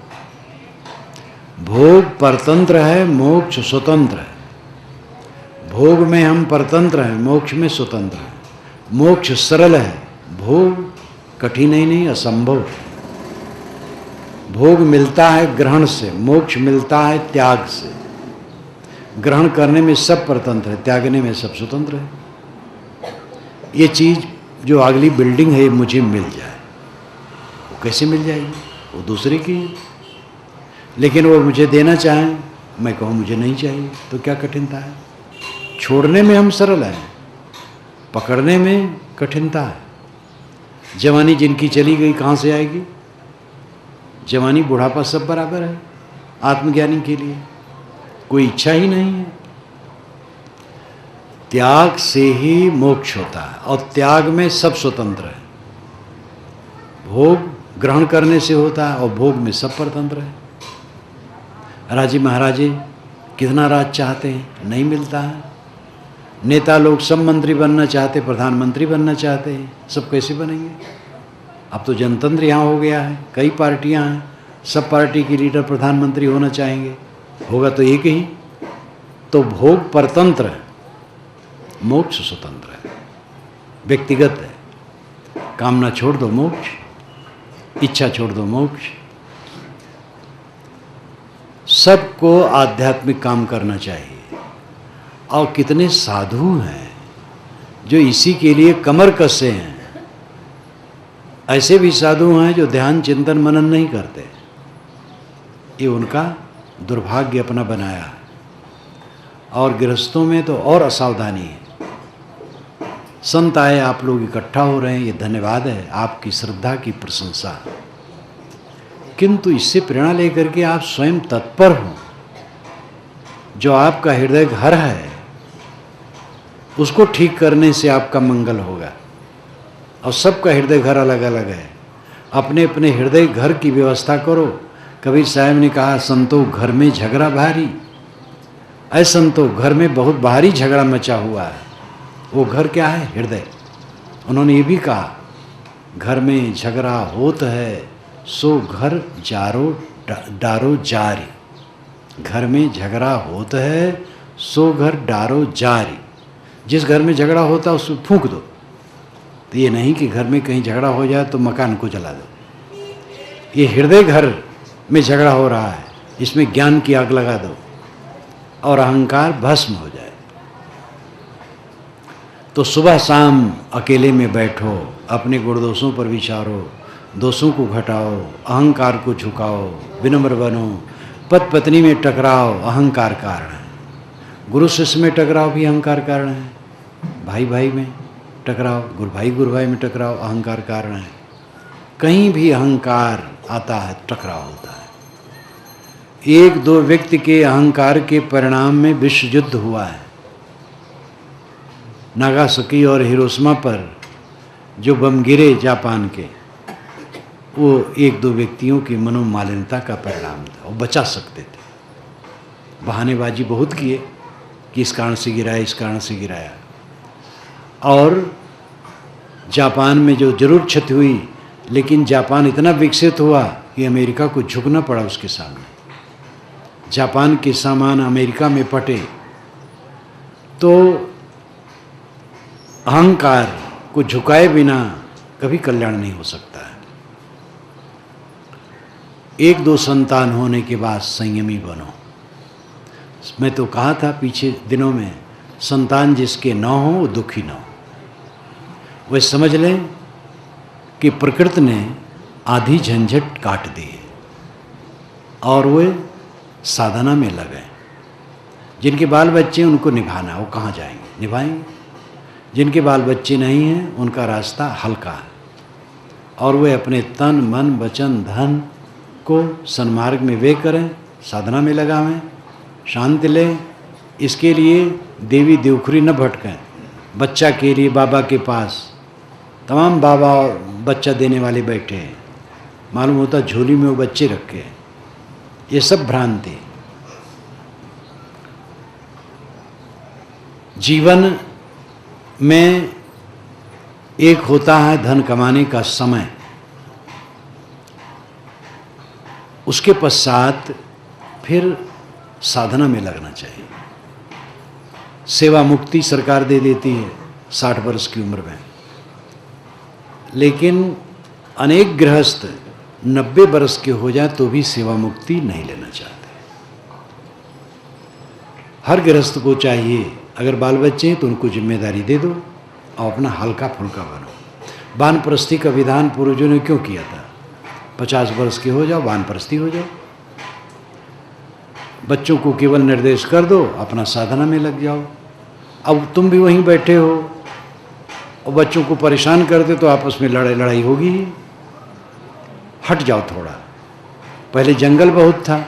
भोग परतंत्र है, मोक्ष स्वतंत्र है। भोग में हम परतंत्र हैं, मोक्ष में स्वतंत्र हैं। मोक्ष सरल है, भोग कठिन ही नहीं, असंभव है। भोग मिलता है ग्रहण से, मोक्ष मिलता है त्याग से। ग्रहण करने में सब परतंत्र है, त्यागने में सब स्वतंत्र है। ये चीज़ जो अगली बिल्डिंग है मुझे मिल जाए, वो कैसे मिल जाएगी? वो दूसरे की है। लेकिन वो मुझे देना चाहें, मैं कहूँ मुझे नहीं चाहिए, तो क्या कठिनता है? छोड़ने में हम सरल हैं, पकड़ने में कठिनता है। जवानी जिनकी चली गई कहाँ से आएगी? जवानी बुढ़ापा सब बराबर है आत्मज्ञानी के लिए, कोई इच्छा ही नहीं है। त्याग से ही मोक्ष होता है और त्याग में सब स्वतंत्र है। भोग ग्रहण करने से होता है और भोग में सब परतंत्र है। राजे महाराजे कितना राज चाहते हैं, नहीं मिलता है। नेता लोग सब मंत्री बनना चाहते, प्रधानमंत्री बनना चाहते हैं, सब कैसे बनेंगे? अब तो जनतंत्र यहाँ हो गया है, कई पार्टियाँ हैं, सब पार्टी के लीडर प्रधानमंत्री होना चाहेंगे, होगा तो एक ही। तो भोग परतंत्र है, मोक्ष स्वतंत्र है, व्यक्तिगत है। कामना छोड़ दो मोक्ष, इच्छा छोड़ दो मोक्ष। सबको आध्यात्मिक काम करना चाहिए। और कितने साधु हैं जो इसी के लिए कमर कसे हैं। ऐसे भी साधु हैं जो ध्यान चिंतन मनन नहीं करते, ये उनका दुर्भाग्य अपना बनाया है। और गृहस्थों में तो और असावधानी है। संत आए, आप लोग इकट्ठा हो रहे हैं, ये धन्यवाद है, आपकी श्रद्धा की प्रशंसा। किंतु इससे प्रेरणा लेकर के आप स्वयं तत्पर हो। जो आपका हृदय घर है उसको ठीक करने से आपका मंगल होगा। और सबका हृदय घर अलग अलग है, अपने अपने हृदय घर की व्यवस्था करो। कबीर साहब ने कहा, संतो घर में झगड़ा भारी। ऐ संतो, घर में बहुत भारी झगड़ा मचा हुआ है। वो घर क्या है? हृदय। उन्होंने ये भी कहा, घर में झगड़ा होत है सो घर जारो डारो जारी। घर में झगड़ा होता है सो घर डारो जारी। जिस घर में झगड़ा होता है उसको फूंक दो। तो ये नहीं कि घर में कहीं झगड़ा हो जाए तो मकान को जला दो। ये हृदय घर में झगड़ा हो रहा है, इसमें ज्ञान की आग लगा दो और अहंकार भस्म हो जाए। तो सुबह शाम अकेले में बैठो, अपने गुण दोषों पर विचारो, दोषों को घटाओ, अहंकार को झुकाओ, विनम्र बनो। पति पत्नी में टकराव अहंकार कारण है, गुरु शिष्य में टकराव भी अहंकार कारण है, भाई भाई में टकराव, गुरु भाई में टकराव अहंकार कारण है। कहीं भी अहंकार आता है टकराव होता है। एक दो व्यक्ति के अहंकार के परिणाम में विश्व युद्ध हुआ है। नागासाकी और हिरोशिमा पर जो बम गिरे जापान के, वो एक दो व्यक्तियों की मनोमालिन्यता का परिणाम था। वो बचा सकते थे, बहानेबाजी बहुत किए कि इस कारण से गिराया, इस कारण से गिराया। और जापान में जो जरूर क्षति हुई, लेकिन जापान इतना विकसित हुआ कि अमेरिका को झुकना पड़ा उसके सामने। जापान के सामान अमेरिका में पटे तो अहंकार को झुकाए बिना कभी कल्याण नहीं हो सकता है। एक दो संतान होने के बाद संयमी बनो। मैं तो कहा था पीछे दिनों में, संतान जिसके न हो वो दुखी न हो। वे समझ लें कि प्रकृति ने आधी झंझट काट दी है और वे साधना में लगे। जिनके बाल बच्चे उनको निभाना, वो कहाँ जाएंगे? निभाएंगे। जिनके बाल बच्चे नहीं हैं उनका रास्ता हल्का है और वे अपने तन मन वचन धन को सन्मार्ग में वे करें, साधना में लगावें, शांति लें। इसके लिए देवी देवखुरी न भटकें। बच्चा के लिए बाबा के पास तमाम बाबा और बच्चा देने वाले बैठे हैं, मालूम होता झोली में वो बच्चे रखे हैं। ये सब भ्रांति। जीवन में एक होता है धन कमाने का समय, उसके पश्चात फिर साधना में लगना चाहिए। सेवा मुक्ति सरकार दे देती है 60 वर्ष की उम्र में, लेकिन अनेक गृहस्थ 90 वर्ष के हो जाए तो भी सेवा मुक्ति नहीं लेना चाहते। हर गृहस्थ को चाहिए, अगर बाल बच्चे हैं तो उनको जिम्मेदारी दे दो और अपना हल्का फुल्का बनो। वानप्रस्थी का विधान पूर्वजों ने क्यों किया था? 50 वर्ष के हो जाओ, वानप्रस्थी हो जाओ। बच्चों को केवल निर्देश कर दो, अपना साधना में लग जाओ। अब तुम भी वहीं बैठे हो और बच्चों को परेशान करते तो आपस में लड़ाई होगी ही। हट जाओ थोड़ा। पहले जंगल बहुत था,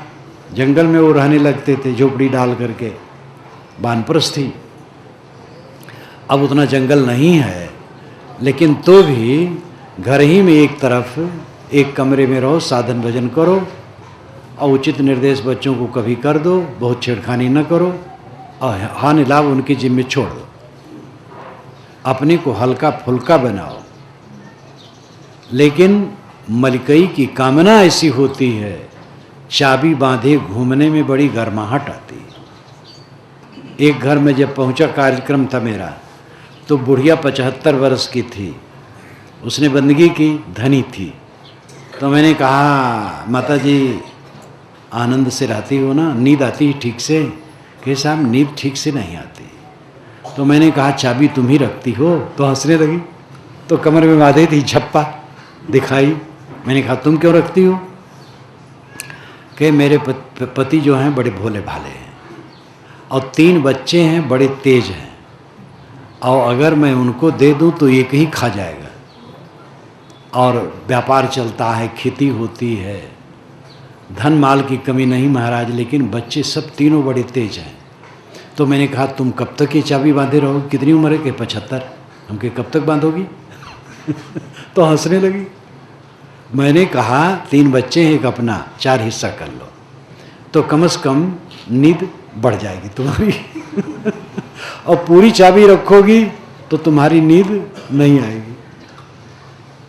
जंगल में वो रहने लगते थे झोपड़ी डाल करके, वानप्रस्थी। अब उतना जंगल नहीं है, लेकिन तो भी घर ही में एक तरफ एक कमरे में रहो, साधन भजन करो और उचित निर्देश बच्चों को कभी कर दो, बहुत छेड़खानी न करो और हानि लाभ उनके जिम्मे छोड़ दो। अपने को हल्का फुल्का बनाओ। लेकिन मलकई की कामना ऐसी होती है, चाबी बांधे घूमने में बड़ी गर्माहट आती है। एक घर में जब पहुंचा, कार्यक्रम था मेरा, तो बुढ़िया 75 वर्ष की थी, उसने बंदगी की, धनी थी। तो मैंने कहा, माता जी आनंद से रहती हो ना, नींद आती है ठीक से? कि साहब नींद ठीक से नहीं आती। तो मैंने कहा चाबी तुम ही रखती हो? तो हंसने लगी। तो कमर में बांधे थी झप्पा दिखाई। मैंने कहा तुम क्यों रखती हो? कि मेरे पति जो हैं बड़े भोले भाले हैं और 3 बच्चे हैं बड़े तेज हैं, और अगर मैं उनको दे दूं तो एक ही खा जाएगा, और व्यापार चलता है, खेती होती है, धन माल की कमी नहीं महाराज, लेकिन बच्चे सब तीनों बड़े तेज हैं। तो मैंने कहा तुम कब तक ये चाबी बांधे रहोगी? कितनी उम्र है? कि 75। हम के कब तक बांधोगी? तो हंसने लगी। मैंने कहा 3 बच्चे हैं, एक अपना, 4 हिस्सा कर लो तो कम से कम नींद बढ़ जाएगी तुम्हारी। और पूरी चाबी रखोगी तो तुम्हारी नींद नहीं आएगी।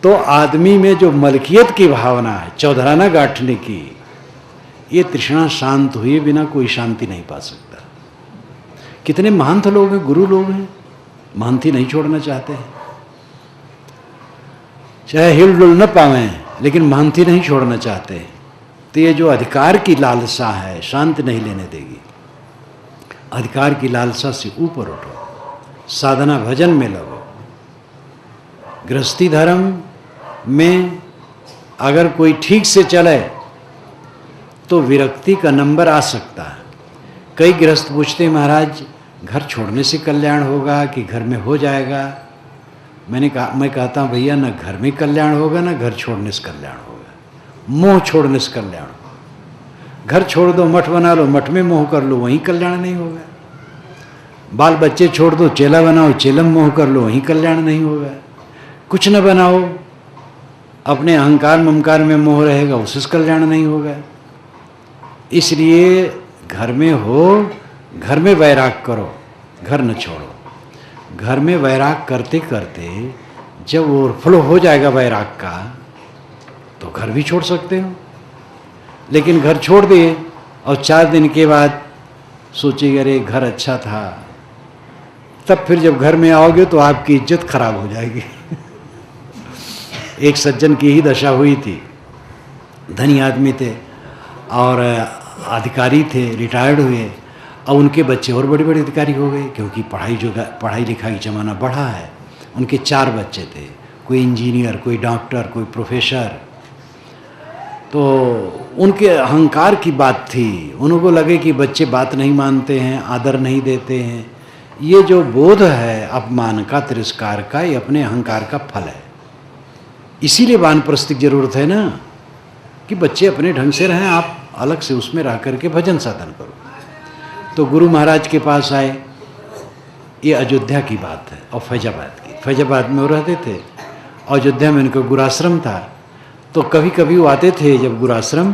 तो आदमी में जो मलकियत की भावना है, चौधराना गांठने की, ये तृष्णा शांत हुए बिना कोई शांति नहीं पा सकता। कितने महंत लोग हैं, गुरु लोग हैं, महंती नहीं छोड़ना चाहते हैं, चाहे हिल डुल न पावें लेकिन महंती नहीं छोड़ना चाहते। तो ये जो अधिकार की लालसा है, शांति नहीं लेने देगी। अधिकार की लालसा से ऊपर उठो, साधना भजन में लगो। गृहस्थी धर्म में अगर कोई ठीक से चले तो विरक्ति का नंबर आ सकता है। कई गृहस्थ पूछते हैं महाराज घर छोड़ने से कल्याण होगा कि घर में हो जाएगा? मैं कहता हूँ भैया, ना घर में कल्याण होगा ना घर छोड़ने से कल्याण होगा। मोह छोड़ने से कल्याण होगा। घर छोड़ दो, मठ बना लो, मठ में मोह कर लो, वहीं कल्याण नहीं होगा। बाल बच्चे छोड़ दो, चेला बनाओ, चेला में मोह कर लो, वहीं कल्याण नहीं होगा। कुछ न बनाओ, अपने अहंकार ममकार में मोह रहेगा, उससे कल्याण नहीं होगा। इसलिए घर में हो, घर में वैराग करो, घर न छोड़ो। घर में वैराग करते करते जब ओवरफ्लो हो जाएगा वैराग का, तो घर भी छोड़ सकते हो। लेकिन घर छोड़ दिए और 4 दिन के बाद सोचिए अरे घर अच्छा था, तब फिर जब घर में आओगे तो आपकी इज्जत खराब हो जाएगी। एक सज्जन की ही दशा हुई थी, धनी आदमी थे और अधिकारी थे, रिटायर्ड हुए, और उनके बच्चे और बड़े बड़े अधिकारी हो गए, क्योंकि पढ़ाई लिखाई का ज़माना बढ़ा है। उनके 4 बच्चे थे, कोई इंजीनियर, कोई डॉक्टर, कोई प्रोफेसर। तो उनके अहंकार की बात थी, उनको लगे कि बच्चे बात नहीं मानते हैं, आदर नहीं देते हैं। ये जो बोध है अपमान का, तिरस्कार का, ये अपने अहंकार का फल है। इसीलिए वानप्रस्थ की जरूरत है ना, कि बच्चे अपने ढंग से रहें, आप अलग से उसमें रह करके भजन साधन करो। तो गुरु महाराज के पास आए, ये अयोध्या की बात है और फैजाबाद की। फैजाबाद में वो रहते थे, अयोध्या में उनका गुराश्रम था। तो कभी कभी वो आते थे जब गुराश्रम,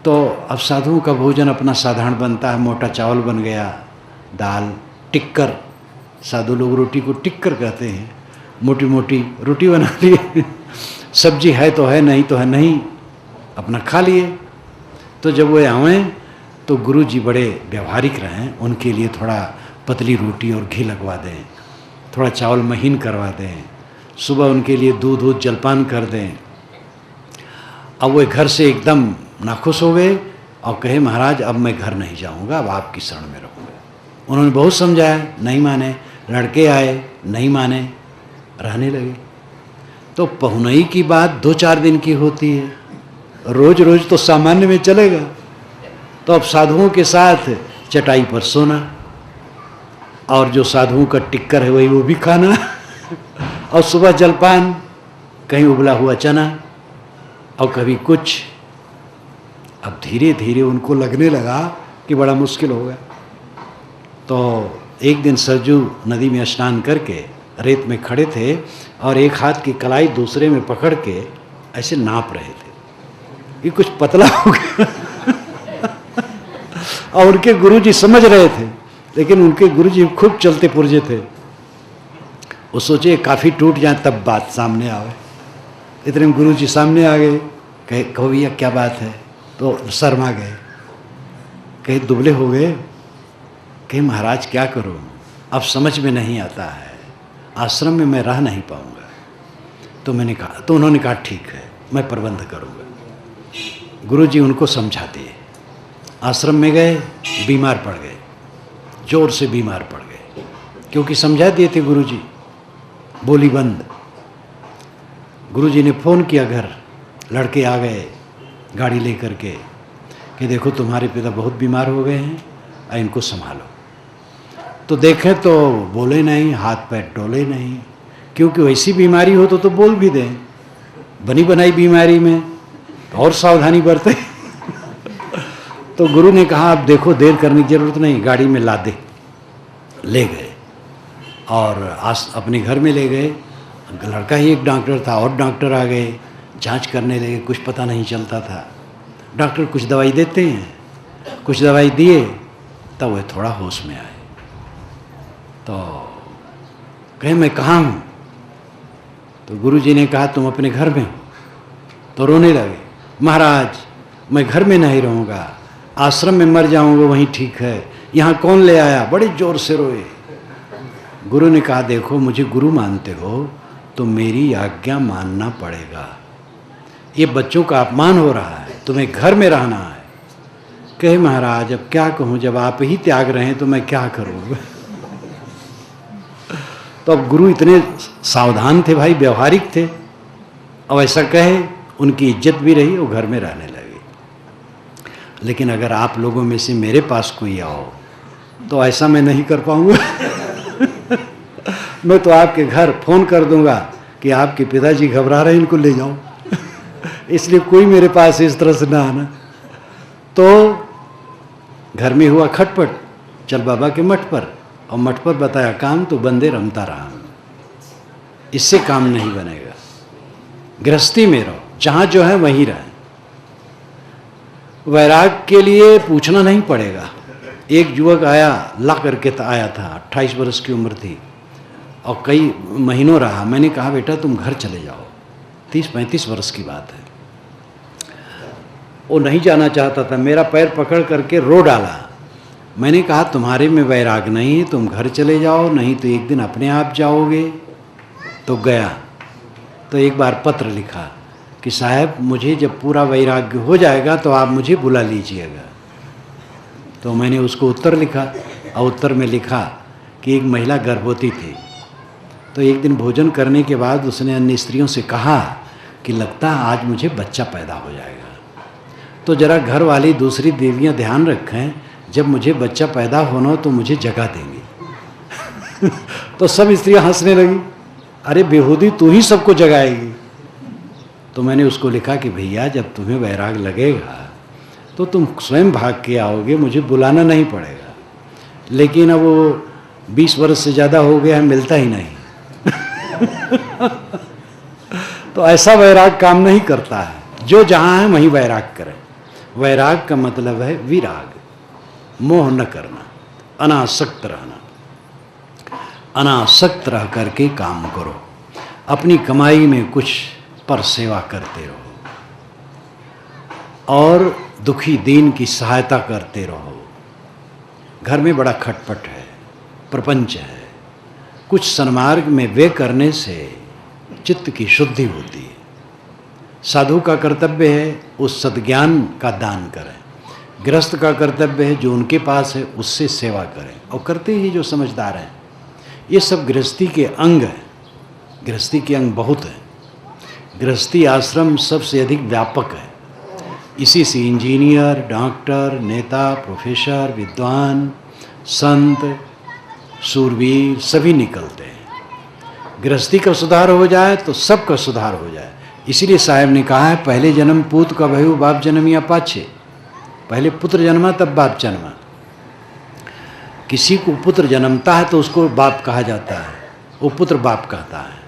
तो अब साधुओं का भोजन अपना साधारण बनता है, मोटा चावल बन गया, दाल, टिक्कर, साधु लोग रोटी को टिक्कर कहते हैं, मोटी मोटी रोटी बना ली, सब्जी है तो है, नहीं तो है नहीं, अपना खा लिए। तो जब वो आवें तो गुरु जी बड़े व्यवहारिक रहें, उनके लिए थोड़ा पतली रोटी और घी लगवा दें, थोड़ा चावल महीन करवा दें, सुबह उनके लिए दूध जलपान कर दें। अब वो घर से एकदम नाखुश हो गए और कहे, महाराज अब मैं घर नहीं जाऊंगा, अब आपकी शरण में रहूँगा। उन्होंने बहुत समझाया, नहीं माने। लड़के आए, नहीं माने, रहने लगे। तो पहुनई की बात 2-4 दिन की होती है, रोज रोज तो सामान्य में चलेगा। तो अब साधुओं के साथ चटाई पर सोना, और जो साधुओं का टिक्कर है वही वो भी खाना, और सुबह जलपान, कहीं उबला हुआ चना और कभी कुछ। अब धीरे धीरे उनको लगने लगा कि बड़ा मुश्किल होगा। तो एक दिन सरजू नदी में स्नान करके रेत में खड़े थे और एक हाथ की कलाई दूसरे में पकड़ के ऐसे नाप रहे थे, ये कुछ पतला हो गया। और उनके गुरुजी समझ रहे थे, लेकिन उनके गुरुजी खूब चलते पुर्जे थे। वो सोचे काफ़ी टूट जाए तब बात सामने आवे। इतने में गुरुजी सामने आ गए, कहे, कहो भैया क्या बात है? तो शर्मा गए, कहे दुबले हो गए, कहे महाराज क्या करूं, अब समझ में नहीं आता है, आश्रम में मैं रह नहीं पाऊंगा। तो मैंने कहा, तो उन्होंने कहा ठीक है मैं प्रबंध करूंगा। गुरुजी उनको समझा दिए। आश्रम में गए, बीमार पड़ गए, जोर से बीमार पड़ गए, क्योंकि समझा दिए थे गुरुजी, बोली बंद। गुरुजी ने फ़ोन किया घर, लड़के आ गए गाड़ी लेकर के कि देखो तुम्हारे पिता बहुत बीमार हो गए हैं, इनको संभालो। तो देखें तो बोले नहीं, हाथ पैर डोले नहीं, क्योंकि वैसी बीमारी हो तो बोल भी दें, बनी बनाई बीमारी में तो और सावधानी बरते। तो गुरु ने कहा अब देखो देर करने की जरूरत नहीं, गाड़ी में ला दे। ले गए और अपने घर में ले गए। लड़का ही एक डॉक्टर था, और डॉक्टर आ गए, जांच करने लगे, कुछ पता नहीं चलता था। डॉक्टर कुछ दवाई देते हैं, कुछ दवाई दिए, तब वह थोड़ा होश में आए। तो कहे मैं कहाँ हूँ? तो गुरुजी ने कहा तुम अपने घर में हो। तो रोने लगे, महाराज मैं घर में नहीं रहूँगा, आश्रम में मर जाऊँगा वहीं ठीक है, यहाँ कौन ले आया? बड़े जोर से रोए। गुरु ने कहा देखो मुझे गुरु मानते हो तो मेरी आज्ञा मानना पड़ेगा, ये बच्चों का अपमान हो रहा है, तुम्हें घर में रहना है। कहे महाराज अब क्या कहूँ, जब आप ही त्याग रहे हैं तो मैं क्या करूँ? तो अब गुरु इतने सावधान थे भाई, व्यवहारिक थे, अब ऐसा कहे उनकी इज्जत भी रही और घर में रहने लगे। लेकिन अगर आप लोगों में से मेरे पास कोई आओ तो ऐसा मैं नहीं कर पाऊंगा। मैं तो आपके घर फोन कर दूंगा कि आपके पिताजी घबरा रहे हैं, इनको ले जाओ। इसलिए कोई मेरे पास इस तरह से ना आना। तो घर में हुआ खटपट, चल बाबा के मठ पर, और मठ पर बताया काम, तो बंदे रमता रहा। इससे काम नहीं बनेगा, गृहस्थी में रहो, जहाँ जो है वहीं रहें। वैराग के लिए पूछना नहीं पड़ेगा। एक युवक आया, ला करके आया था, 28 वर्ष की उम्र थी और कई महीनों रहा। मैंने कहा बेटा तुम घर चले जाओ, 30-35 वर्ष की बात है। वो नहीं जाना चाहता था, मेरा पैर पकड़ करके रो डाला मैंने कहा तुम्हारे में वैराग नहीं है, तुम घर चले जाओ, नहीं तो एक दिन अपने आप जाओगे। तो गया तो एक बार पत्र लिखा कि साहब मुझे जब पूरा वैराग्य हो जाएगा तो आप मुझे बुला लीजिएगा। तो मैंने उसको उत्तर लिखा और उत्तर में लिखा कि एक महिला गर्भवती थी, तो एक दिन भोजन करने के बाद उसने अन्य स्त्रियों से कहा कि लगता है आज मुझे बच्चा पैदा हो जाएगा, तो जरा घर वाली दूसरी देवियां ध्यान रखें, जब मुझे बच्चा पैदा होना हो तो मुझे जगा देंगी। तो सब स्त्रियां हंसने लगी, अरे बेहूदी तू ही सबको जगाएगी। तो मैंने उसको लिखा कि भैया जब तुम्हें वैराग लगेगा तो तुम स्वयं भाग के आओगे, मुझे बुलाना नहीं पड़ेगा। लेकिन अब वो 20 वर्ष से ज़्यादा हो गया है, मिलता ही नहीं। तो ऐसा वैराग काम नहीं करता है, जो जहाँ है वहीं वैराग करें। वैराग का मतलब है विराग, मोह न करना, अनासक्त रहना। अनासक्त रह करके काम करो, अपनी कमाई में कुछ पर सेवा करते रहो और दुखी दीन की सहायता करते रहो। घर में बड़ा खटपट है, प्रपंच है, कुछ सन्मार्ग में वे करने से चित्त की शुद्धि होती है। साधु का कर्तव्य है उस सद्ज्ञान का दान करें, गृहस्थ का कर्तव्य है जो उनके पास है उससे सेवा करें, और करते ही जो समझदार हैं। ये सब गृहस्थी के अंग हैं। गृहस्थी के अंग बहुत हैं। गृहस्थी आश्रम सबसे अधिक व्यापक है। इसी से इंजीनियर, डॉक्टर, नेता, प्रोफेसर, विद्वान, संत, सूरवीर सभी निकलते हैं। गृहस्थी का सुधार हो जाए तो सबका सुधार हो जाए। इसीलिए साहब ने कहा है पहले जन्म पूत का भयु बाप जन्म या पाछे। पहले पुत्र जन्मा तब बाप जन्मा। किसी को पुत्र जन्मता है तो उसको बाप कहा जाता है, वो पुत्र बाप कहता है।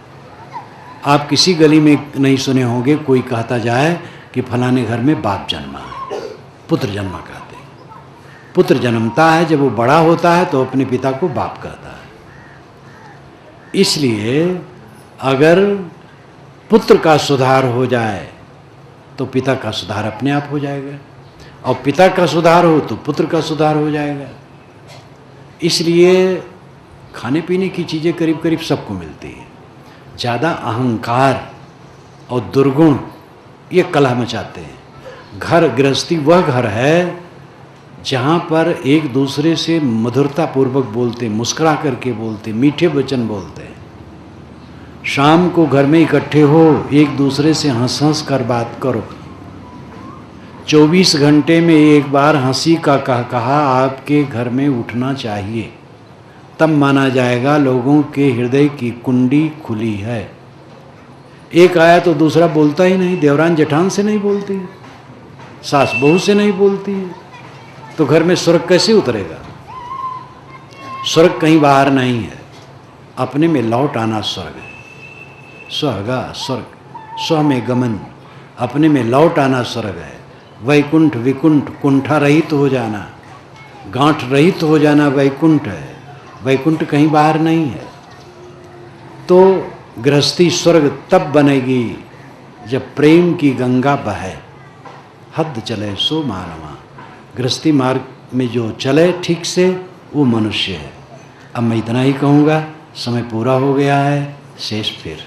आप किसी गली में नहीं सुने होंगे कोई कहता जाए कि फलाने घर में बाप जन्मा है, पुत्र जन्मा कहते हैं। पुत्र जन्मता है, जब वो बड़ा होता है तो अपने पिता को बाप कहता है। इसलिए अगर पुत्र का सुधार हो जाए तो पिता का सुधार अपने आप हो जाएगा, और पिता का सुधार हो तो पुत्र का सुधार हो जाएगा। इसलिए खाने पीने की चीज़ें करीब करीब सबको मिलती है। ज़्यादा अहंकार और दुर्गुण ये कलह मचाते हैं। घर गृहस्थी वह घर है जहाँ पर एक दूसरे से मधुरता पूर्वक बोलते, मुस्कुरा करके बोलते, मीठे वचन बोलते हैं। शाम को घर में इकट्ठे हो, एक दूसरे से हंस हंस कर बात करो। 24 घंटे में एक बार हंसी का कहा आपके घर में उठना चाहिए, तब माना जाएगा लोगों के हृदय की कुंडी खुली है। एक आया तो दूसरा बोलता ही नहीं, देवरान जेठान से नहीं बोलती, सास बहू से नहीं बोलती, तो घर में स्वर्ग कैसे उतरेगा? स्वर्ग कहीं बाहर नहीं है, अपने में लौट आना स्वर्ग है। स्वर्गा स्वर्ग, स्व में गमन, अपने में लौट आना स्वर्ग है। वैकुंठ विकुंठ, कुंठा रहित हो जाना, गांठ रहित हो जाना वैकुंठ है। वैकुंठ कहीं बाहर नहीं है। तो गृहस्थी स्वर्ग तब बनेगी जब प्रेम की गंगा बहे, हद चले सो मानवा। गृहस्थी मार्ग में जो चले ठीक से वो मनुष्य है। अब मैं इतना ही कहूँगा, समय पूरा हो गया है, शेष फिर।